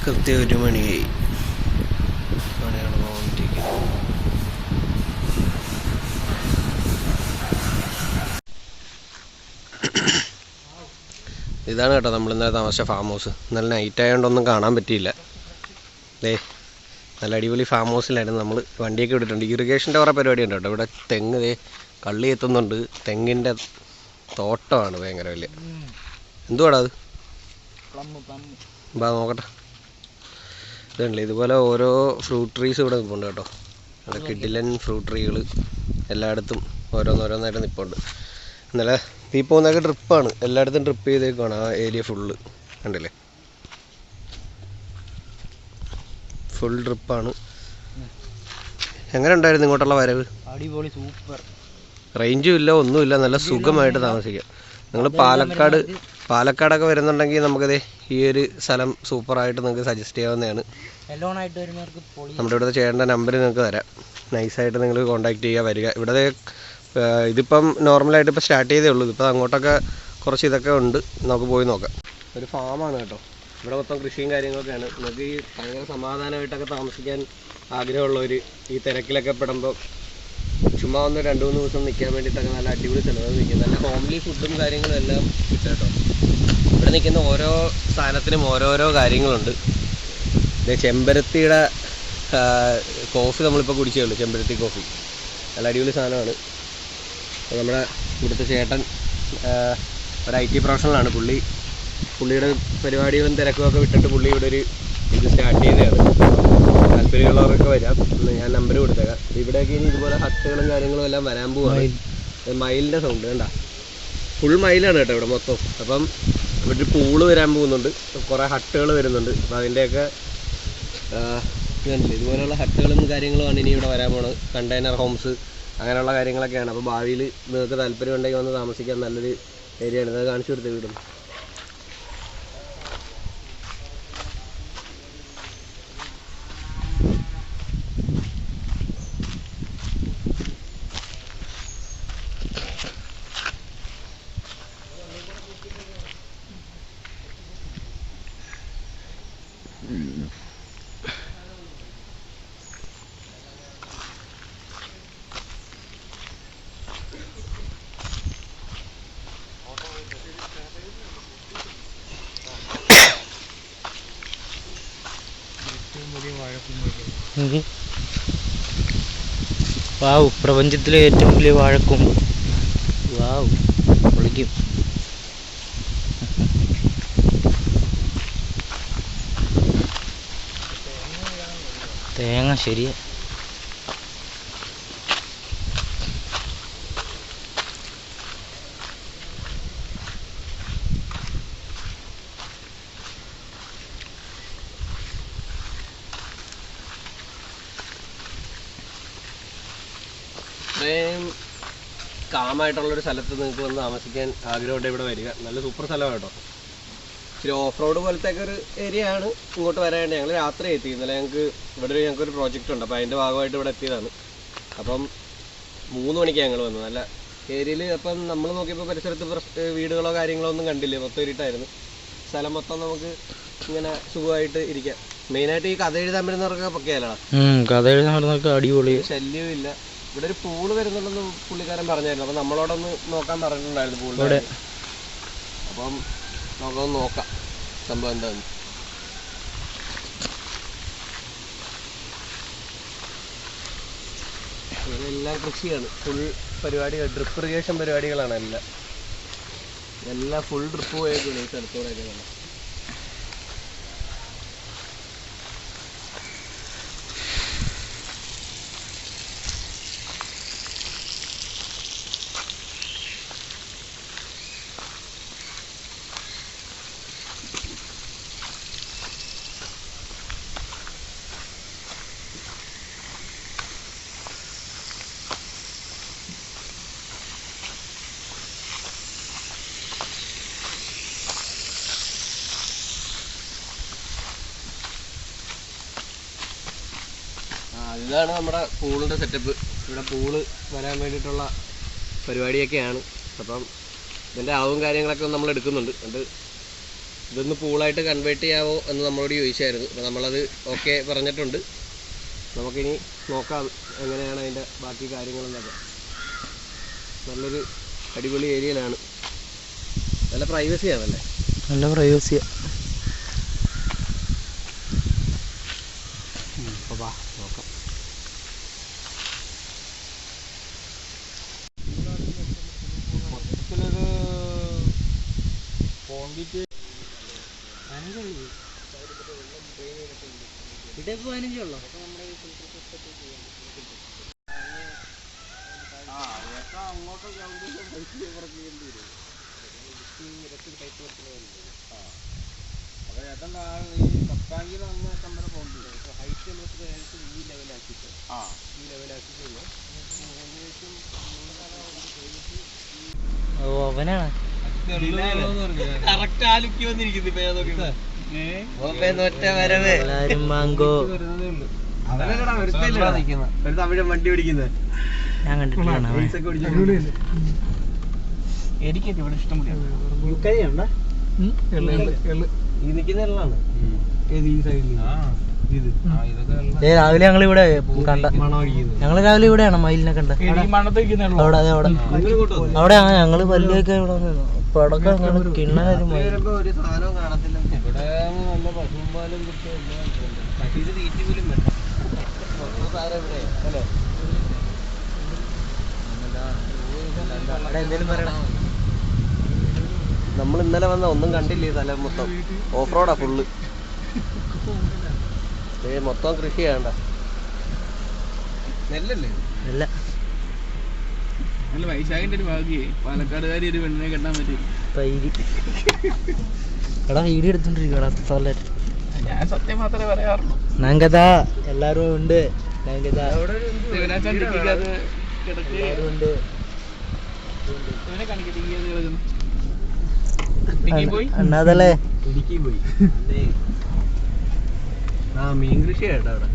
കൃത്യം 1 മണിയായി. മണിയാണ് പോകാൻ. ഇതാണ് കേട്ടോ നമ്മൾ ഇന്നലെ താമസിച്ച ഫാം ഹൗസ്. നല്ല നൈറ്റ് ആയതുകൊണ്ടൊന്നും കാണാൻ പറ്റിയില്ല. നല്ല അടിപൊളി ഫാം ഹൗസിലായിരുന്നു നമ്മൾ വണ്ടിയൊക്കെ വിട്ടിട്ടുണ്ട്. ഇറിഗേഷൻ്റെ കുറേ പരിപാടി ഉണ്ട് കേട്ടോ. ഇവിടെ തെങ്ങ് കള്ളി എത്തുന്നുണ്ട്. തെങ്ങിൻ്റെ തോട്ടമാണ് ഭയങ്കര വലിയ. എന്തുവാടാ അത്? ബാ നോക്കട്ടെ. ഇതുണ്ടല്ലേ ഇതുപോലെ ഓരോ ഫ്രൂട്ട് ട്രീസ് ഇവിടെ നിൽപ്പുണ്ട് കേട്ടോ. അവിടെ കിഡിലൻ ഫ്രൂട്ട് ട്രീകൾ എല്ലായിടത്തും ഓരോന്നോരോന്നായിട്ട് നിൽപ്പുണ്ട്. ഇന്നലെ ഈ പോകുന്നതൊക്കെ ട്രിപ്പാണ്, എല്ലായിടത്തും ട്രിപ്പ് ചെയ്തേക്കുവാണ് ആ ഏരിയ ഫുള്ള്. കണ്ടില്ലേ, ഫുൾ ട്രിപ്പാണ്. എങ്ങനെ ഉണ്ടായിരുന്നു ഇങ്ങോട്ടുള്ള വരവ്? അടിപൊളി, സൂപ്പർ. റേഞ്ചും ഇല്ല, ഒന്നുമില്ല, നല്ല സുഖമായിട്ട് താമസിക്കാം. നിങ്ങൾ പാലക്കാടൊക്കെ വരുന്നുണ്ടെങ്കിൽ നമുക്കത് ഈ ഒരു സ്ഥലം സൂപ്പറായിട്ട് നിങ്ങൾക്ക് സജസ്റ്റ് ചെയ്യാവുന്നതാണ്. നമ്മുടെ ഇവിടുത്തെ ചേട്ടൻ്റെ നമ്പർ നിങ്ങൾക്ക് തരാം. നൈസായിട്ട് നിങ്ങൾ കോൺടാക്ട് ചെയ്യുക, വരിക. ഇവിടെ ഇതിപ്പം നോർമലായിട്ട് ഇപ്പോൾ സ്റ്റാർട്ട് ചെയ്തേ ഉള്ളൂ. ഇതിപ്പോൾ അങ്ങോട്ടൊക്കെ കുറച്ച് ഇതൊക്കെ ഉണ്ട്, നമുക്ക് പോയി നോക്കാം. ഒരു ഫാമാണ് കേട്ടോ. ഇവിടെ മൊത്തം കൃഷിയും കാര്യങ്ങളൊക്കെയാണ്. നിങ്ങൾക്ക് ഈ ഭയങ്കര സമാധാനമായിട്ടൊക്കെ താമസിക്കാൻ ആഗ്രഹമുള്ളവർ ഈ തിരക്കിലൊക്കെ പെടുമ്പോൾ ചുമ്മാ ഒന്ന് 2-3 ദിവസം നിൽക്കാൻ വേണ്ടിയിട്ടൊക്കെ നല്ല അടിപൊളി സ്ഥലമാണ് നിൽക്കുന്നത്. നല്ല ഹോംലി ഫുഡും കാര്യങ്ങളും എല്ലാം കിട്ടും കേട്ടോ. ഇവിടെ നിൽക്കുന്ന ഓരോ സ്ഥാനത്തിനും ഓരോരോ കാര്യങ്ങളുണ്ട്. ചെമ്പരത്തിയുടെ കോഫി നമ്മളിപ്പോൾ കുടിച്ചേ ഉള്ളൂ, ചെമ്പരത്തി കോഫി. നല്ല അടിപൊളി സാധനമാണ്. നമ്മുടെ ഇവിടുത്തെ ചേട്ടൻ ഒരു IT പ്രൊഫഷണലാണ്. പുള്ളിയുടെ പരിപാടികളും തിരക്കുമൊക്കെ വിട്ടിട്ട് പുള്ളി ഇവിടെ ഒരു ഇത് സ്റ്റാർട്ട് ചെയ്തതാണ്. താല്പര്യമുള്ളവരൊക്കെ വരാം. ഞാൻ നമ്പർ കൊടുത്തേക്കാം. ഇവിടെയൊക്കെ ഇനി ഇതുപോലെ ഹട്ടുകളും കാര്യങ്ങളും എല്ലാം വരാൻ പോവാണ്. മയിലിൻ്റെ സൗണ്ട് കണ്ട, ഫുൾ മയിലാണ് കേട്ടോ ഇവിടെ മൊത്തം. അപ്പം ഇവിടെ ഒരു പൂള് വരാൻ പോകുന്നുണ്ട്, കുറേ ഹട്ടുകൾ വരുന്നുണ്ട്. അപ്പം അതിൻ്റെയൊക്കെ ഇതുണ്ടല്ലോ, ഇതുപോലെയുള്ള ഹട്ടുകളും കാര്യങ്ങളുമാണ് ഇനി ഇവിടെ വരാൻ പോകുന്നത്. കണ്ടെയ്നർ ഹോംസ് അങ്ങനെയുള്ള കാര്യങ്ങളൊക്കെയാണ്. അപ്പോൾ ഭാവിയിൽ നിങ്ങൾക്ക് താല്പര്യം ഉണ്ടെങ്കിൽ വന്ന് താമസിക്കാൻ നല്ലൊരു ഏരിയയാണ്. അത് കാണിച്ചു കൊടുത്തേ വീടും. വാവ്, പ്രപഞ്ചത്തിലെ ഏറ്റവും വലിയ വാഴക്കൊമ്പ്. വാവ്, പൊളിക്കും. തേങ്ങ ശരിയാ. ഇത്രയും കാമായിട്ടുള്ളൊരു സ്ഥലത്ത് നിങ്ങൾക്ക് വന്ന് താമസിക്കാൻ ആഗ്രഹമുണ്ട് ഇവിടെ വരിക. നല്ല സൂപ്പർ സ്ഥലമാണ് കേട്ടോ. ഇച്ചിരി ഓഫ് റോഡ് പോലത്തെ ഒരു ഏരിയ ആണ്. ഇങ്ങോട്ട് വരാണ്ട് ഞങ്ങൾ രാത്രി എത്തി. ഇന്നലെ ഞങ്ങൾക്കൊരു പ്രോജക്റ്റ് ഉണ്ട്, അപ്പോൾ അതിൻ്റെ ഭാഗമായിട്ട് ഇവിടെ എത്തിയതാണ്. അപ്പം 3 മണിക്കാണ് ഞങ്ങൾ വന്നത്. നല്ല ഏരിയയിൽ. അപ്പം നമ്മൾ നോക്കിയപ്പോൾ പരിസരത്ത് വീടുകളോ കാര്യങ്ങളോ ഒന്നും കണ്ടില്ല, മൊത്തം ഇരുട്ടായിരുന്നു. സ്ഥലം മൊത്തം നമുക്ക് ഇങ്ങനെ സുഖമായിട്ട് ഇരിക്കാം. മെയിനായിട്ട് ഈ കഥ എഴുതാൻ വരുന്നവർക്ക് പൊക്കെയല്ലടാ, കഥ എഴുതാൻ അടിപൊളി, ശല്യവും ഇല്ല. ഇവിടെ ഒരു പൂള് വരുന്നുണ്ടെന്ന് പുള്ളിക്കാരൻ പറഞ്ഞായിരുന്നു. അപ്പം നമ്മളോടൊന്ന് നോക്കാൻ പറഞ്ഞിട്ടുണ്ടായിരുന്നു പൂളിവിടെ. അപ്പം നമുക്കൊന്ന് നോക്കാം സംഭവം എന്താന്ന്. എല്ലാം കൃഷിയാണ്, ഫുൾ പരിപാടികൾ, ഡ്രിപ്പ് ഇറിഗേഷൻ പരിപാടികളാണ് എല്ലാം ഫുൾ ഡ്രിപ്പ് പോയേക്കാണ് ഈ സ്ഥലത്തോടെയൊക്കെ തന്നെ. ഇതാണ് നമ്മുടെ പൂളിൻ്റെ സെറ്റപ്പ്. ഇവിടെ പൂള് വരാൻ വേണ്ടിയിട്ടുള്ള പരിപാടിയൊക്കെയാണ്. അപ്പം ഇതിൻ്റെ അളവും കാര്യങ്ങളൊക്കെ നമ്മൾ എടുക്കുന്നുണ്ട്. ഇതൊന്ന് പൂളായിട്ട് കൺവേർട്ട് ചെയ്യാവോ എന്ന് നമ്മളോട് ചോദിച്ചായിരുന്നു. അപ്പോൾ നമ്മളത് ഓക്കെ പറഞ്ഞിട്ടുണ്ട്. നമുക്കിനി നോക്കാം എങ്ങനെയാണ് അതിൻ്റെ ബാക്കി കാര്യങ്ങളെന്നൊക്കെ. നല്ലൊരു അടിപൊളി ഏരിയയിലാണ്, നല്ല പ്രൈവസിയാണല്ലേ, നല്ല പ്രൈവസിയാണ്. അപ്പോൾ നോക്കാം. അവനാണ് എല്ലാരും മാങ്കോ തമിഴ് വണ്ടി ഓടിക്കുന്നത് ഞാൻ കണ്ടിട്ടില്ല. എനിക്കൊക്കെ ഇവിടെ ഇഷ്ടം ഈ നിൽക്കുന്ന എള്ളാണ് ഈ സൈഡിൽ രാവിലെ ഞങ്ങളിവിടെ കണ്ട, ഞങ്ങള് രാവിലെ ഇവിടെയാണ് മയിലിനെ കണ്ട. അവിടെ അതെ അവിടെ അവിടെ ഞങ്ങള് പല്ലിയൊക്കെ ഇവിടെ വന്നു. അപ്പൊ അടക്കം ഞങ്ങള് കിണ്ണാലും ഒരു സാധനവും കാണത്തില്ല. ഇവിടെ നല്ല പശുമ്പാലും പശുവിന് തീറ്റി പോലും വേണ്ട. എന്തേലും പറയണം. നമ്മൾ ഇന്നലെ വന്ന ഒന്നും കണ്ടില്ല. ഈ സ്ഥലം മൊത്തം ഓഫ് റോഡാ ഫുള്ള്. മൊത്തം കൃഷി ചെയ്യണ്ട. നെല്ലല്ലേ? അല്ല, നല്ല വൈശാഖിന്റെ ഒരു ഭാഗ്യേ പാലക്കാടുകാരി ഒരു പെണ്ണിനെ കെട്ടാൻ പറ്റും. എടാ വീഡിയോ എടുത്തോണ്ടിരിക്കടാ. ഞാൻ സത്യം മാത്രമേ പറയാറുള്ളൂ. നാങ്കതാ എല്ലാരും ഉണ്ട്. അണ്ണാതല്ലേ ഇടുക്കി പോയി. ആ മീൻ കൃഷി കേട്ടോ അവിടെ.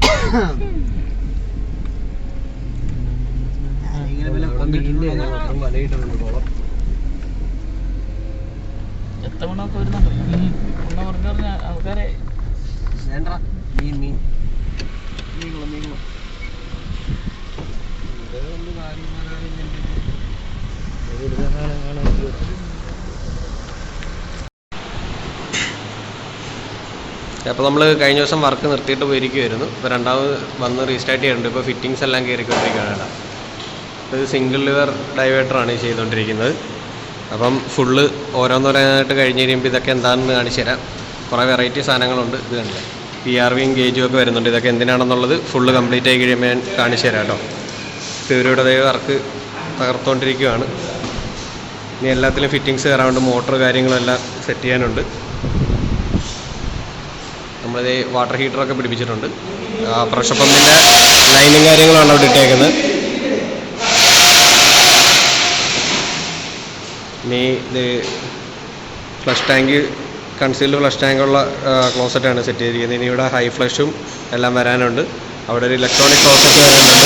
വലയിട്ടുണ്ട് കുളം. എത്തവണൊക്കെ വരുന്നുണ്ടോ പറഞ്ഞ ആൾക്കാരെ? വേണ്ട മീൻ മീൻ നീങ്ങളും നീങ്ങളും അപ്പോൾ നമ്മൾ കഴിഞ്ഞ ദിവസം വർക്ക് നിർത്തിയിട്ട് പോയിരിക്കുമായിരുന്നു. ഇപ്പോൾ രണ്ടാമത് വന്ന് റീസ്റ്റാർട്ട് ചെയ്യുന്നുണ്ട്. ഇപ്പോൾ ഫിറ്റിങ്സ് എല്ലാം കയറിക്കൊണ്ടിരിക്കുകയാണ്. ഇത് സിംഗിൾ ലിവർ ഡൈവേറ്ററാണ് ഈ ചെയ്തുകൊണ്ടിരിക്കുന്നത്. അപ്പം ഫുള്ള് ഓരോന്നോരോന്നായിട്ട് കഴിഞ്ഞ് കഴിയുമ്പോൾ ഇതൊക്കെ എന്താണെന്ന് കാണിച്ചു തരാം. കുറേ വെറൈറ്റി സാധനങ്ങളുണ്ട്. ഇത് കണ്ടില്ലേ, PRVയും ഗേജും ഒക്കെ വരുന്നുണ്ട്. ഇതൊക്കെ എന്തിനാണെന്നുള്ളത് ഫുള്ള് കംപ്ലീറ്റ് ആയി കഴിയുമ്പോൾ ഞാൻ കാണിച്ചു തരാം കേട്ടോ. ഇവരുടെ വർക്ക് തകർത്തുകൊണ്ടിരിക്കുകയാണ്. ഇനി എല്ലാത്തിലും ഫിറ്റിങ്സ് കയറാറുണ്ട്. മോട്ടർ കാര്യങ്ങളെല്ലാം സെറ്റ് ചെയ്യാനുണ്ട്. നമ്മളിത് വാട്ടർ ഹീറ്ററൊക്കെ പിടിപ്പിച്ചിട്ടുണ്ട്. പ്രഷർ പമ്പിൻ്റെ ലൈനും കാര്യങ്ങളാണ് അവിടെ ഇട്ടേക്കുന്നത്. ഇനി ഇത് ഫ്ലഷ് ടാങ്ക്, കൺസീൽഡ് ഫ്ലഷ് ടാങ്കുള്ള ക്ലോസറ്റാണ് സെറ്റ് ചെയ്തിരിക്കുന്നത്. ഇനി ഇവിടെ ഹൈ ഫ്ലഷും എല്ലാം വരാനുണ്ട്. അവിടെ ഒരു ഇലക്ട്രോണിക് ക്ലോസറ്റ് വരുന്നുണ്ട്.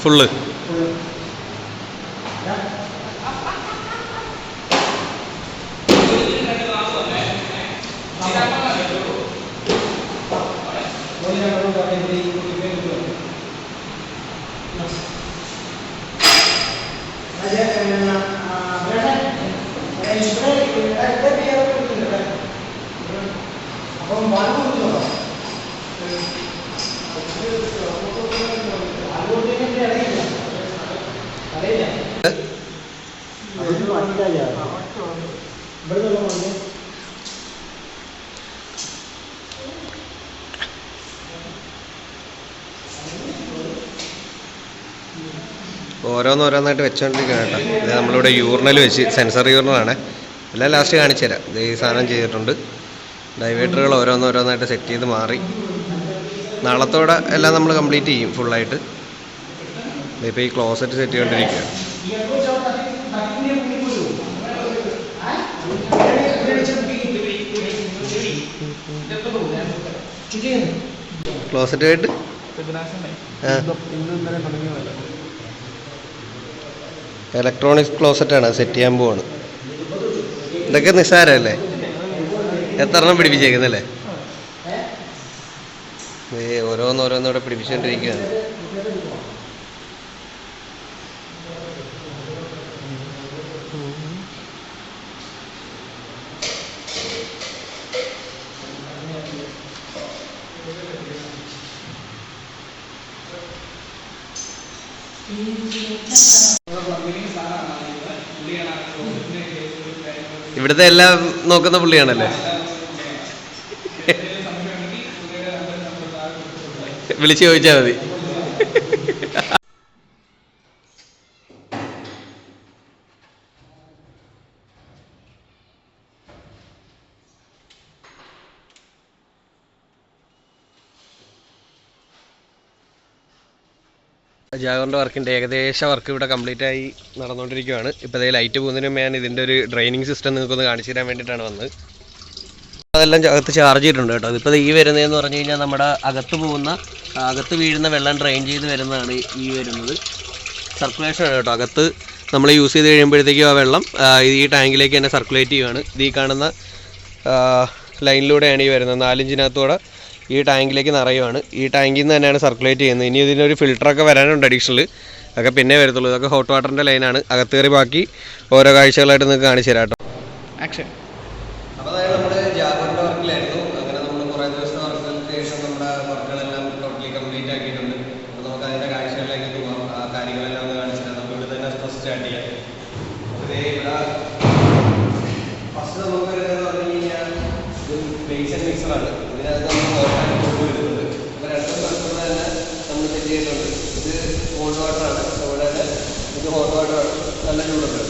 ഫുള്ള് ഓരോന്നോരോന്നായിട്ട് വെച്ചുകൊണ്ടിരിക്കുകയാണ് കേട്ടോ. ഇത് നമ്മളിവിടെ യൂറിനൽ വെച്ച്, സെൻസർ യൂറിനലാണ്. എല്ലാം ലാസ്റ്റ് കാണിച്ചു തരാം. ഇത് ഈ സാധനം ചെയ്തിട്ടുണ്ട്. ഡൈവേറ്ററുകൾ ഓരോന്നോരോന്നായിട്ട് സെറ്റ് ചെയ്ത് മാറി. നാളത്തോടെ എല്ലാം നമ്മൾ കംപ്ലീറ്റ് ചെയ്യും ഫുള്ളായിട്ട്. ഇതിപ്പോൾ ഈ ക്ലോസറ്റ് സെറ്റ് ചെയ്തുകൊണ്ടിരിക്കുകയാണ്. ക്ലോസറ്റ് ആയിട്ട് ഇലക്ട്രോണിക്സ് ക്ലോസറ്റാണ് സെറ്റ് ചെയ്യാൻ പോവാണ്. ഇതൊക്കെ നിസ്സാരമല്ലേ? എത്ര എണ്ണം പിടിപ്പിച്ചേക്കുന്നല്ലേ? ഓരോന്നോരോന്നൂടെ പിടിപ്പിച്ചുകൊണ്ടിരിക്കുകയാണ്. ഇവിടുത്തെ എല്ലാം നോക്കുന്ന പുള്ളിയാണല്ലേ? വിളിച്ച് ചോദിച്ചാൽ മതി. ജാഗറിൻ്റെ വർക്കിൻ്റെ ഏകദേശം വർക്ക് ഇവിടെ കംപ്ലീറ്റ് ആയി നടന്നുകൊണ്ടിരിക്കുകയാണ്. ഇപ്പോൾ അതേ ലൈറ്റ് പോകുന്നതിന് മുമ്പ് ഞാൻ ഇതിൻ്റെ ഒരു ഡ്രെയിനിങ് സിസ്റ്റം നിങ്ങൾക്കൊന്ന് കാണിച്ചു തരാൻ വേണ്ടിയിട്ടാണ് വന്നത്. അതെല്ലാം അകത്ത് ചാർജ് ചെയ്തിട്ടുണ്ട് കേട്ടോ. അതിപ്പോൾ ഈ വരുന്നതെന്ന് പറഞ്ഞു കഴിഞ്ഞാൽ നമ്മുടെ അകത്ത് വീഴുന്ന വെള്ളം ഡ്രെയിൻ ചെയ്ത് വരുന്നതാണ് ഈ വരുന്നത്. സർക്കുലേഷനാണ് കേട്ടോ. അകത്ത് നമ്മൾ യൂസ് ചെയ്ത് കഴിയുമ്പോഴത്തേക്കും ആ വെള്ളം ഈ ടാങ്കിലേക്ക് തന്നെ സർക്കുലേറ്റ് ചെയ്യുകയാണ്. ഇത് ഈ കാണുന്ന ലൈനിലൂടെയാണ് ഈ വരുന്നത്. 4 ഇഞ്ചിനകത്തൂടെ ഈ ടാങ്കിലേക്ക് നിറയുവാണ്. ഈ ടാങ്കിൽ നിന്ന് തന്നെയാണ് സർക്കുലേറ്റ് ചെയ്യുന്നത്. ഇനി ഇതിനൊരു ഫിൽറ്ററൊക്കെ വരാനുണ്ട് അഡീഷണൽ. അതൊക്കെ പിന്നെ വരത്തുള്ളൂ. ഇതൊക്കെ ഹോട്ട് വാട്ടറിൻ്റെ ലൈനാണ്. അകത്ത് കയറി ബാക്കി ഓരോ കാഴ്ചകളായിട്ട് നിങ്ങൾക്ക് കാണിച്ചു തരാം കേട്ടോ. ആക്ഷൻ. അപ്പോൾ അതായത് നമ്മുടെ ജാഗറിൻ്റെ വർക്കിലായിരുന്നു. അങ്ങനെ നമ്മൾ കുറേ ദിവസത്തെ വർക്കുകൾക്ക് ശേഷം നമ്മുടെ വർക്കുകളെല്ലാം ടോട്ടലി കംപ്ലീറ്റ് ആക്കിയിട്ടുണ്ട്. അപ്പോൾ നമുക്ക് അതിൻ്റെ കാഴ്ചകളിലേക്ക് പോകാം. ആ കാര്യങ്ങളെല്ലാം ഒന്ന് കാണിച്ചു തരാം. നമുക്ക് ഇവിടെ തന്നെ സ്റ്റാർട്ട് ചെയ്യാം. അപ്പോൾ ഇവിടെ ഫസ്റ്റ് നമുക്ക് വരുന്നതെന്ന് പറഞ്ഞു കഴിഞ്ഞാൽ ഇത് ബേസ് ആൻഡ് മിക്സറാണ്. ഇതിനകത്ത് നമ്മൾ ഹോട്ട് ആൻഡ് കോൾഡ് വരുന്നുണ്ട്. അപ്പോൾ രണ്ടും സ്ഥലത്തും തന്നെ നമ്മൾ സെറ്റ് ചെയ്തിട്ടുണ്ട്. ഇത് കോൾഡ് വാട്ടറാണ്. അതുപോലെ തന്നെ ഇത് ഹോട്ട് വാട്ടറാണ്. നല്ല ചൂടുണ്ട്.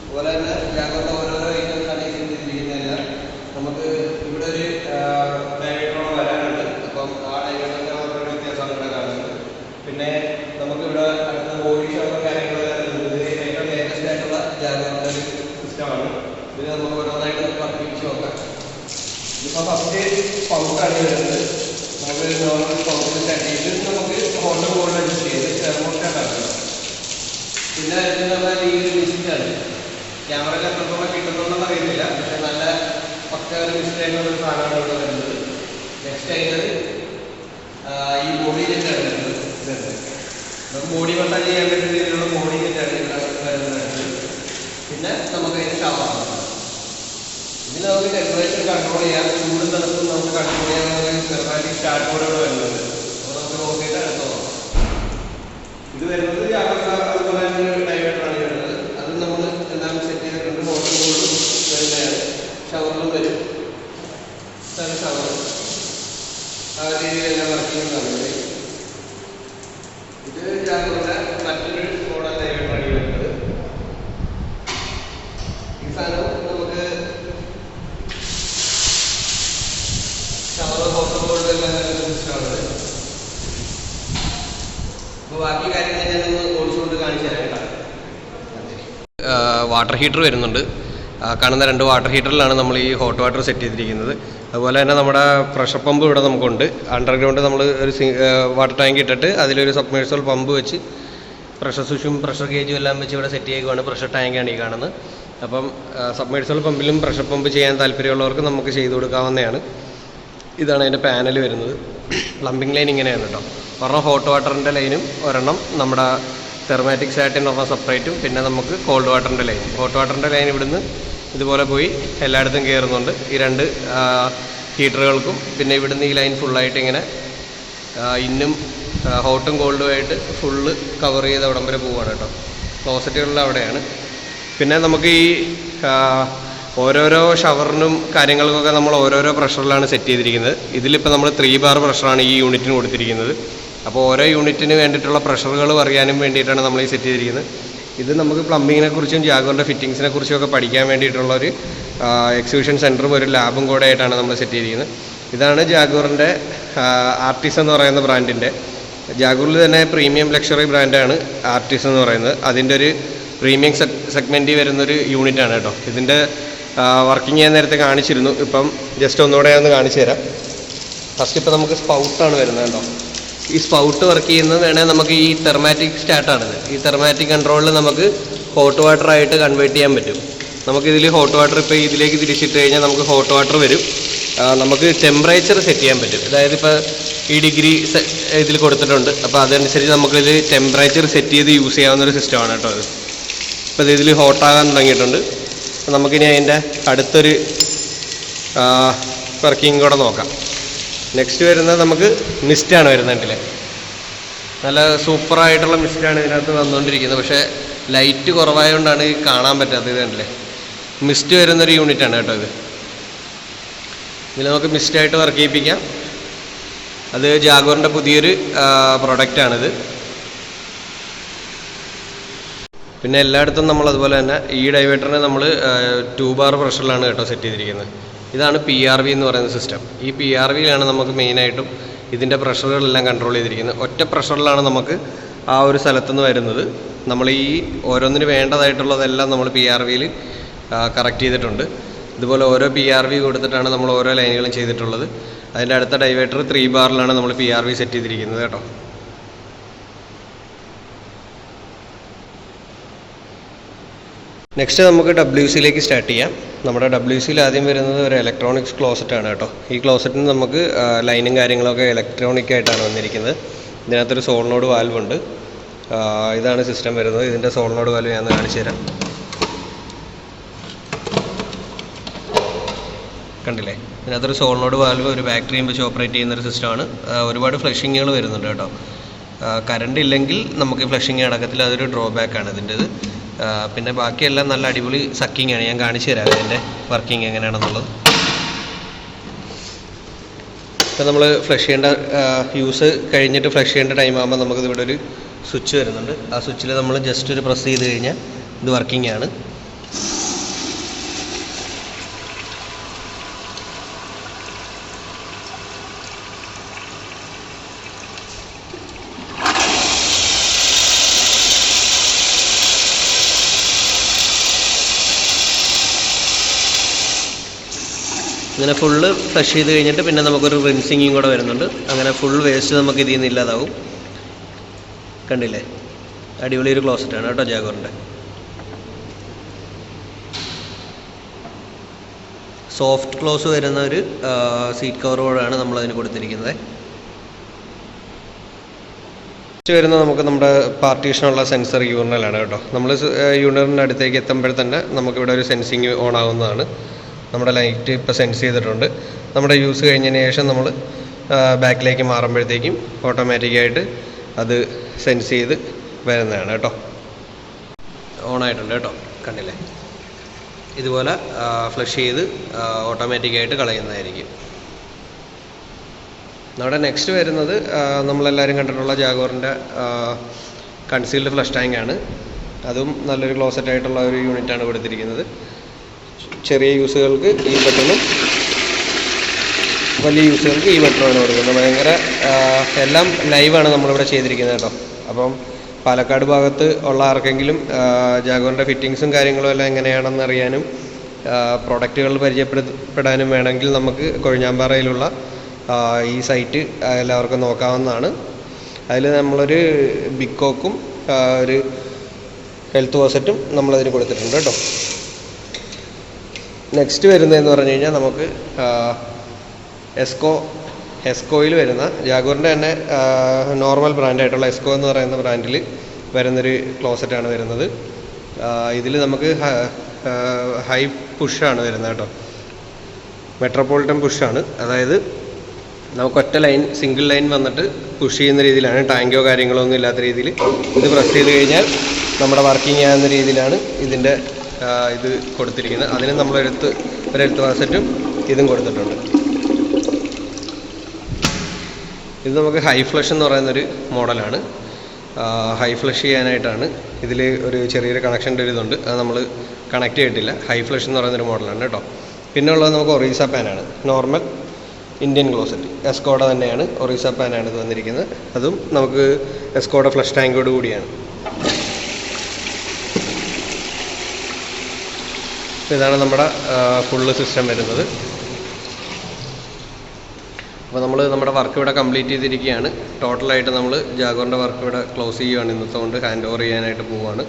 അതുപോലെ തന്നെ ജാഗറിൻ്റെ ഓരോരോ ഐറ്റം കണക്ട് ചെയ്തിരിക്കുന്നതല്ല നമുക്ക് ഇവിടെ ഒരു ഡൈവേറ്ററോടെ വരാനുണ്ട്. അപ്പം ആ ഡൈവേറ്ററിൻ്റെ ഓരോ വ്യത്യാസമാണ് ഇവിടെ കാണുന്നത്. പിന്നെ നമുക്കിവിടെ അടുത്ത ബോഡി ഷവർ കാര്യങ്ങൾ വരുന്നുണ്ട്. ഇത് ഏറ്റവും ലേറ്റസ്റ്റ് ആയിട്ടുള്ള ജാഗറിൻ്റെ ഒരു സിസ്റ്റമാണ്. ഇത് നമുക്ക് ഓരോന്നായിട്ട് വർക്കിച്ച് നോക്കാം. ഇപ്പോൾ ഫസ്റ്റ് പൗച്ചാണ് വരുന്നത്. നമുക്ക് നോർമൽ പൗച്ചിൽ സ്റ്റാർട്ട് ചെയ്ത് നമുക്ക് ഹോട്ട് കോൾഡ് അഡ്ജസ്റ്റ് ചെയ്ത് തെർമോസ്റ്റാറ്റാണ്. പിന്നെ ഇത് നമ്മുടെ ഈ ഒരു മിസ്റ്റാണ്. ക്യാമറയിൽ എത്രത്തോളം കിട്ടുന്നുണ്ടെന്ന് അറിയുന്നില്ല. പക്ഷേ നല്ല പക്ക ഒരു മിസ്റ്റായിട്ടുള്ളൊരു സാധനമാണ് ഇവിടെ വരുന്നത്. നെക്സ്റ്റ് ആയിട്ട് ഈ ബോഡി ജെറ്റാണ് വരുന്നത്. നമുക്ക് ബോഡി മസാജ് ചെയ്യാൻ പറ്റുന്ന രീതിയിലുള്ള ബോഡി ജെറ്റാണ് ഇവിടെ വരുന്നത്. പിന്നെ നമുക്ക് അതിന് ഷവറാണ്. ഇതിൽ നമുക്ക് ടെമ്പറേച്ചർ കൺട്രോൾ ചെയ്യാം. ചൂടും തണുപ്പും നമുക്ക് കൺട്രോൾ ചെയ്യാൻ ചെറുതായിട്ട് സ്റ്റാർട്ട് ബോർഡുകൾ വരുന്നുണ്ട്. അപ്പോൾ നമുക്ക് നോക്കിയിട്ട് അടുത്ത് നോക്കാം. ഇത് വരുന്നത് അതുപോലെ ഡൈവേറ്ററാണ് വരുന്നത്. അത് നമ്മൾ എല്ലാം സെറ്റ് ചെയ്തിട്ടുണ്ട്. ഹോട്ട് കോൾഡും വരുന്നതാണ്. ഷവറിലും വരും. ഇതാണ് ഷവർ. ആ രീതിയിലെല്ലാം വർക്ക് ചെയ്യുന്നതാണ്. ഇത് ജാഗറിൻ്റെ മറ്റൊരു മോഡൽ ഡൈവേറ്ററാണ് വരുന്നത്. ഈ സാധനം നമുക്ക് ഷവർ ഹോട്ട് കോൾഡ് എല്ലാം സിസ്റ്റമാണ്. അപ്പോൾ ബാക്കി കാര്യങ്ങൾ ഞാനൊന്ന് ഓടിച്ചുകൊണ്ട് കാണിച്ചു തരാം കേട്ടോ. വാട്ടർ ഹീറ്റർ വരുന്നുണ്ട്. കാണുന്ന 2 വാട്ടർ ഹീറ്ററിലാണ് നമ്മൾ ഈ ഹോട്ട് വാട്ടർ സെറ്റ് ചെയ്തിരിക്കുന്നത്. അതുപോലെ തന്നെ നമ്മുടെ പ്രഷർ പമ്പ് ഇവിടെ നമുക്കുണ്ട്. അണ്ടർഗ്രൗണ്ട് നമ്മൾ ഒരു വാട്ടർ ടാങ്ക് ഇട്ടിട്ട് അതിലൊരു സബ്മേഴ്സൽ പമ്പ് വെച്ച് പ്രഷർ സ്വിച്ചും പ്രഷർ ഗേജും എല്ലാം വെച്ച് ഇവിടെ സെറ്റ് ചെയ്യുകയാണ്. പ്രഷർ ടാങ്കാണ് ഈ കാണുന്നത്. അപ്പം സബ്മേഴ്സൽ പമ്പിലും പ്രഷർ പമ്പ് ചെയ്യാൻ താല്പര്യമുള്ളവർക്ക് നമുക്ക് ചെയ്തു കൊടുക്കാവുന്നതാണ്. ഇതാണ് അതിൻ്റെ പാനൽ വരുന്നത്. പ്ലംബിംഗ് ലൈൻ ഇങ്ങനെയാണ് കേട്ടോ. ഒരെണ്ണം ഹോട്ട് വാട്ടറിൻ്റെ ലൈനും ഒരെണ്ണം നമ്മുടെ തെർമാറ്റിക് സാറ്റിൻ ഒരെണ്ണം സെപ്പറേറ്റും പിന്നെ നമുക്ക് കോൾഡ് വാട്ടറിൻ്റെ ലൈൻ. ഹോട്ട് വാട്ടറിൻ്റെ ലൈൻ ഇവിടുന്ന് ഇതുപോലെ പോയി എല്ലായിടത്തും കയറുന്നുണ്ട്. ഈ 2 ഹീറ്ററുകൾക്കും പിന്നെ ഇവിടുന്ന് ഈ ലൈൻ ഫുള്ളായിട്ട് ഇങ്ങനെ ഇന്നും ഹോട്ടും കോൾഡുമായിട്ട് ഫുള്ള് കവർ ചെയ്ത് അവിടം വരെ പോവുകയാണ് കേട്ടോ. ക്ലോസറ്റുകളിൽ അവിടെയാണ്. പിന്നെ നമുക്ക് ഈ ഓരോരോ ഷവറിനും കാര്യങ്ങൾക്കൊക്കെ നമ്മൾ ഓരോരോ പ്രഷറിലാണ് സെറ്റ് ചെയ്തിരിക്കുന്നത്. ഇതിലിപ്പോൾ നമ്മൾ 3 ബാർ പ്രഷറാണ് ഈ യൂണിറ്റിന് കൊടുത്തിരിക്കുന്നത്. അപ്പോൾ ഓരോ യൂണിറ്റിന് വേണ്ടിയിട്ടുള്ള പ്രഷറുകൾ അറിയാനും വേണ്ടിയിട്ടാണ് നമ്മൾ ഈ സെറ്റ് ചെയ്തിരിക്കുന്നത്. ഇത് നമുക്ക് പ്ലംബിങ്ങിനെ കുറിച്ചും ജാഗറിൻ്റെ ഫിറ്റിങ്സിനെ കുറിച്ചും ഒക്കെ പഠിക്കാൻ വേണ്ടിയിട്ടുള്ളൊരു എക്സിബിഷൻ സെൻറ്ററും ഒരു ലാബും കൂടെ ആയിട്ടാണ് നമ്മൾ സെറ്റ് ചെയ്തിരിക്കുന്നത്. ഇതാണ് ജാഗറിൻ്റെ ആർട്ടിസ് എന്ന് പറയുന്ന ബ്രാൻഡിൻ്റെ. ജാഗറിൽ തന്നെ പ്രീമിയം ലക്ഷറി ബ്രാൻഡാണ് ആർട്ടിസ് എന്ന് പറയുന്നത്. അതിൻ്റെ ഒരു പ്രീമിയം സെഗ്മെൻറ്റിൽ വരുന്നൊരു യൂണിറ്റാണ് കേട്ടോ. ഇതിൻ്റെ വർക്കിംഗ് ചെയ്യാൻ നേരത്തെ കാണിച്ചിരുന്നു. ഇപ്പം ജസ്റ്റ് ഒന്നുകൂടെ ഒന്ന് കാണിച്ചു തരാം. ഫസ്റ്റ് ഇപ്പോൾ നമുക്ക് സ്പൗട്ടാണ് വരുന്നത് കേട്ടോ. ഈ സ്പൗട്ട് വർക്ക് ചെയ്യുന്നത് വേണേൽ നമുക്ക് ഈ തെർമാറ്റിക് സ്റ്റാർട്ടാണിത്. ഈ തെർമാറ്റിക് കൺട്രോളിൽ നമുക്ക് ഹോട്ട് വാട്ടറായിട്ട് കൺവേർട്ട് ചെയ്യാൻ പറ്റും. നമുക്കിതിൽ ഹോട്ട് വാട്ടർ ഇപ്പോൾ ഇതിലേക്ക് തിരിച്ചിട്ട് കഴിഞ്ഞാൽ നമുക്ക് ഹോട്ട് വാട്ടർ വരും. നമുക്ക് ടെമ്പറേച്ചർ സെറ്റ് ചെയ്യാൻ പറ്റും. അതായത് ഇപ്പോൾ ഈ ഡിഗ്രി ഇതിൽ കൊടുത്തിട്ടുണ്ട്. അപ്പോൾ അതനുസരിച്ച് നമുക്കിത് ടെമ്പറേച്ചർ സെറ്റ് ചെയ്ത് യൂസ് ചെയ്യാവുന്നൊരു സിസ്റ്റമാണ് കേട്ടോ അത്. ഇപ്പോൾ ഇതിൽ ഹോട്ടാകാൻ തുടങ്ങിയിട്ടുണ്ട്. അപ്പോൾ നമുക്കിനി അതിൻ്റെ അടുത്തൊരു വർക്കിംഗ് കൂടെ നോക്കാം. നെക്സ്റ്റ് വരുന്നത് നമുക്ക് മിസ്റ്റാണ് വരുന്നതിൽ. നല്ല സൂപ്പറായിട്ടുള്ള മിസ്റ്റാണ് ഇതിനകത്ത് വന്നുകൊണ്ടിരിക്കുന്നത്. പക്ഷേ ലൈറ്റ് കുറവായതുകൊണ്ടാണ് കാണാൻ പറ്റാത്തത്. കണ്ടില്ലേ, മിസ്റ്റ് വരുന്നൊരു യൂണിറ്റാണ് കേട്ടോ ഇത്. ഇതിൽ നമുക്ക് മിസ്റ്റായിട്ട് വർക്ക് ചെയ്യിപ്പിക്കാം. അത് ജാഗോറിൻ്റെ പുതിയൊരു പ്രൊഡക്റ്റാണിത്. പിന്നെ എല്ലായിടത്തും നമ്മൾ അതുപോലെ തന്നെ ഈ ഡൈവേറ്ററിനെ നമ്മൾ 2 ബാർ പ്രഷറിലാണ് കേട്ടോ സെറ്റ് ചെയ്തിരിക്കുന്നത്. ഇതാണ് PRV എന്ന് പറയുന്ന സിസ്റ്റം. ഈ PRVയിലാണ് നമുക്ക് മെയിനായിട്ടും ഇതിൻ്റെ പ്രഷറുകളെല്ലാം കൺട്രോൾ ചെയ്തിരിക്കുന്നത്. ഒറ്റ പ്രഷറിലാണ് നമുക്ക് ആ ഒരു സ്ഥലത്തുനിന്ന് വരുന്നത്. നമ്മൾ ഈ ഓരോന്നിന് വേണ്ടതായിട്ടുള്ളതെല്ലാം നമ്മൾ PRVയിൽ കറക്റ്റ് ചെയ്തിട്ടുണ്ട്. ഇതുപോലെ ഓരോ PRV കൊടുത്തിട്ടാണ് നമ്മൾ ഓരോ ലൈനുകളും ചെയ്തിട്ടുള്ളത്. അതിൻ്റെ അടുത്ത ഡൈവേറ്റർ 3 ബാറിലാണ് നമ്മൾ PRV സെറ്റ് ചെയ്തിരിക്കുന്നത് കേട്ടോ. നെക്സ്റ്റ് നമുക്ക് WCയിലേക്ക് സ്റ്റാർട്ട് ചെയ്യാം. നമ്മുടെ WCയിൽ ആദ്യം വരുന്നത് ഒരു ഇലക്ട്രോണിക്സ് ക്ലോസറ്റാണ് കേട്ടോ. ഈ ക്ലോസറ്റിന് നമുക്ക് ലൈനും കാര്യങ്ങളൊക്കെ ഇലക്ട്രോണിക്കായിട്ടാണ് വന്നിരിക്കുന്നത്. ഇതിനകത്തൊരു സോളിനോഡ് വാൽവ് ഉണ്ട്. ഇതാണ് സിസ്റ്റം വരുന്നത്. ഇതിൻ്റെ സോളിനോഡ് വാൽവ് ഞാൻ കാണിച്ചു തരാം. കണ്ടില്ലേ, ഇതിനകത്തൊരു സോളിനോഡ് വാൽവ്, ഒരു ബാറ്ററിയും വെച്ച് ഓപ്പറേറ്റ് ചെയ്യുന്നൊരു സിസ്റ്റമാണ്. ഒരുപാട് ഫ്ലഷിങ്ങുകൾ വരുന്നുണ്ട് കേട്ടോ. കറണ്ട് ഇല്ലെങ്കിൽ നമുക്ക് ഫ്ലഷിങ് നടക്കത്തില്ല, അതൊരു ഡ്രോബാക്കാണ് ഇതിൻ്റെത്. പിന്നെ ബാക്കിയെല്ലാം നല്ല അടിപൊളി സക്കിങ് ആണ്. ഞാൻ കാണിച്ചു തരാം ഇതിൻ്റെ വർക്കിംഗ് എങ്ങനെയാണെന്നുള്ളത്. ഇപ്പം നമ്മൾ ഫ്ലഷ് ചെയ്യേണ്ട യൂസ് കഴിഞ്ഞിട്ട് ഫ്ലഷ് ചെയ്യേണ്ട ടൈം ആകുമ്പോൾ നമുക്കിത് ഇവിടെ ഒരു സ്വിച്ച് വരുന്നുണ്ട്. ആ സ്വിച്ചിൽ നമ്മൾ ജസ്റ്റ് ഒരു പ്രസ് ചെയ്ത് കഴിഞ്ഞാൽ ഇത് വർക്കിംഗ് ആണ്. ഇങ്ങനെ ഫുള്ള് ഫ്ലഷ് ചെയ്ത് കഴിഞ്ഞിട്ട് പിന്നെ നമുക്കൊരു റിൻസിങ്ങും കൂടെ വരുന്നുണ്ട്. അങ്ങനെ ഫുൾ വേസ്റ്റ് നമുക്ക് ഇതിൽ നിന്ന് ഇല്ലാതാവും. കണ്ടില്ലേ, അടിപൊളി ഒരു ക്ലോസറ്റാണ് കേട്ടോ ജാഗോറിൻ്റെ. സോഫ്റ്റ് ക്ലോസ് വരുന്ന ഒരു സീറ്റ് കവറോടാണ് നമ്മളതിന് കൊടുത്തിരിക്കുന്നത്. വരുന്നത് നമുക്ക് നമ്മുടെ പാർട്ടീഷനുള്ള സെൻസർ യൂറിനലാണ് കേട്ടോ. നമ്മൾ യൂറിനറിൻ്റെ അടുത്തേക്ക് എത്തുമ്പോൾ തന്നെ നമുക്കിവിടെ ഒരു സെൻസിങ് ഓൺ ആവുന്നതാണ്. നമ്മുടെ ലൈറ്റ് ഇപ്പോൾ സെൻസ് ചെയ്തിട്ടുണ്ട്. നമ്മുടെ യൂസ് കഴിഞ്ഞതിന് ശേഷം നമ്മൾ ബാക്കിലേക്ക് മാറുമ്പോഴത്തേക്കും ഓട്ടോമാറ്റിക്കായിട്ട് അത് സെൻസ് ചെയ്ത് വരുന്നതാണ് കേട്ടോ. ഓണായിട്ടുണ്ട് കേട്ടോ, കണ്ടില്ലേ. ഇതുപോലെ ഫ്ലഷ് ചെയ്ത് ഓട്ടോമാറ്റിക്കായിട്ട് കളയുന്നതായിരിക്കും. നമ്മുടെ നെക്സ്റ്റ് വരുന്നത് നമ്മളെല്ലാവരും കണ്ടിട്ടുള്ള ജാഗോറിൻ്റെ കൺസീൽഡ് ഫ്ലഷ് ടാങ്കാണ്. അതും നല്ലൊരു ക്ലോസറ്റായിട്ടുള്ള ഒരു യൂണിറ്റാണ് കൊടുത്തിരിക്കുന്നത്. ചെറിയ യൂസുകൾക്ക് ഈ ബട്ടണും വലിയ യൂസുകൾക്ക് ഈ ബട്ടണുമാണ് കൊടുക്കുന്നത്. ഭയങ്കര എല്ലാം ലൈവാണ് നമ്മളിവിടെ ചെയ്തിരിക്കുന്നത് കേട്ടോ. അപ്പം പാലക്കാട് ഭാഗത്ത് ഉള്ള ആർക്കെങ്കിലും ജാഗോറിൻ്റെ ഫിറ്റിങ്സും കാര്യങ്ങളും എല്ലാം എങ്ങനെയാണെന്ന് അറിയാനും പ്രോഡക്റ്റുകൾ പരിചയപ്പെടാനും വേണമെങ്കിൽ നമുക്ക് കൊഴിഞ്ഞാമ്പാറയിലുള്ള ഈ സൈറ്റ് എല്ലാവർക്കും നോക്കാവുന്നതാണ്. അതിൽ നമ്മളൊരു ബിക്കോക്കും ഒരു ഹെൽത്ത് വാസറ്റും നമ്മളതിന് കൊടുത്തിട്ടുണ്ട് കേട്ടോ. നെക്സ്റ്റ് വരുന്നതെന്ന് പറഞ്ഞു കഴിഞ്ഞാൽ നമുക്ക് എസ്കോയിൽ വരുന്ന ജാഗോറിൻ്റെ തന്നെ നോർമൽ ബ്രാൻഡായിട്ടുള്ള എസ്കോ എന്ന് പറയുന്ന ബ്രാൻഡിൽ വരുന്നൊരു ക്ലോസറ്റാണ് വരുന്നത്. ഇതിൽ നമുക്ക് ഹൈ പുഷാണ് വരുന്നത് കേട്ടോ. മെട്രോപൊളിറ്റൻ പുഷാണ്. അതായത് നമുക്ക് ഒറ്റ ലൈൻ, സിംഗിൾ ലൈൻ വന്നിട്ട് പുഷ് ചെയ്യുന്ന രീതിയിലാണ്. ടാങ്കോ കാര്യങ്ങളോ ഒന്നും ഇല്ലാത്ത രീതിയിൽ ഇത് പ്രസ് ചെയ്ത് കഴിഞ്ഞാൽ നമ്മുടെ വർക്കിംഗ് ആകുന്ന രീതിയിലാണ് ഇതിൻ്റെ ഇത് കൊടുത്തിരിക്കുന്നത്. അതിന് നമ്മൾ ഒരു ഹെൽത്ത് വാസറ്റും ഇതും കൊടുത്തിട്ടുണ്ട്. ഇത് നമുക്ക് ഹൈ ഫ്ലഷ് എന്ന് പറയുന്നൊരു മോഡലാണ്. ഹൈ ഫ്ലഷ് ചെയ്യാനായിട്ടാണ്. ഇതിൽ ഒരു ചെറിയൊരു കണക്ഷൻ്റെ ഒരു ഇതുണ്ട്, അത് നമ്മൾ കണക്ട് ചെയ്തിട്ടില്ല. ഹൈ ഫ്ലഷ് എന്ന് പറയുന്നൊരു മോഡലാണ് കേട്ടോ. പിന്നെ ഉള്ളത് നമുക്ക് ഒറീസ പാനാണ്. നോർമൽ ഇന്ത്യൻ ക്ലോസറ്റ് എസ്കോഡ തന്നെയാണ്. ഒറീസ പാനാണ് ഇത് വന്നിരിക്കുന്നത്. അതും നമുക്ക് എസ്കോഡ ഫ്ലഷ് ടാങ്കോട് കൂടിയാണ്. ഇതാണ് നമ്മുടെ ഫുള്ള് സിസ്റ്റം വരുന്നത്. അപ്പോൾ നമ്മൾ നമ്മുടെ വർക്ക് ഇവിടെ കംപ്ലീറ്റ് ചെയ്തിരിക്കുകയാണ്. ടോട്ടലായിട്ട് നമ്മൾ ജാഗോറിൻ്റെ വർക്ക് ഇവിടെ ക്ലോസ് ചെയ്യുകയാണ്. ഇന്നത്തെ കൊണ്ട് ഹാൻഡ് ഓവർ ചെയ്യാനായിട്ട് പോവുകയാണ്.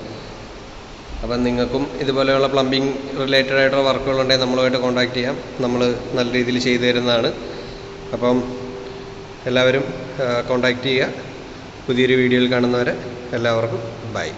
അപ്പം നിങ്ങൾക്കും ഇതുപോലെയുള്ള പ്ലംബിംഗ് റിലേറ്റഡ് ആയിട്ടുള്ള വർക്കുകളുണ്ടെങ്കിൽ നമ്മളുമായിട്ട് കോൺടാക്റ്റ് ചെയ്യാം. നമ്മൾ നല്ല രീതിയിൽ ചെയ്തു തരുന്നതാണ്. അപ്പം എല്ലാവരും കോൺടാക്റ്റ് ചെയ്യുക. പുതിയൊരു വീഡിയോയിൽ കാണുന്നവരെ എല്ലാവർക്കും ബൈ.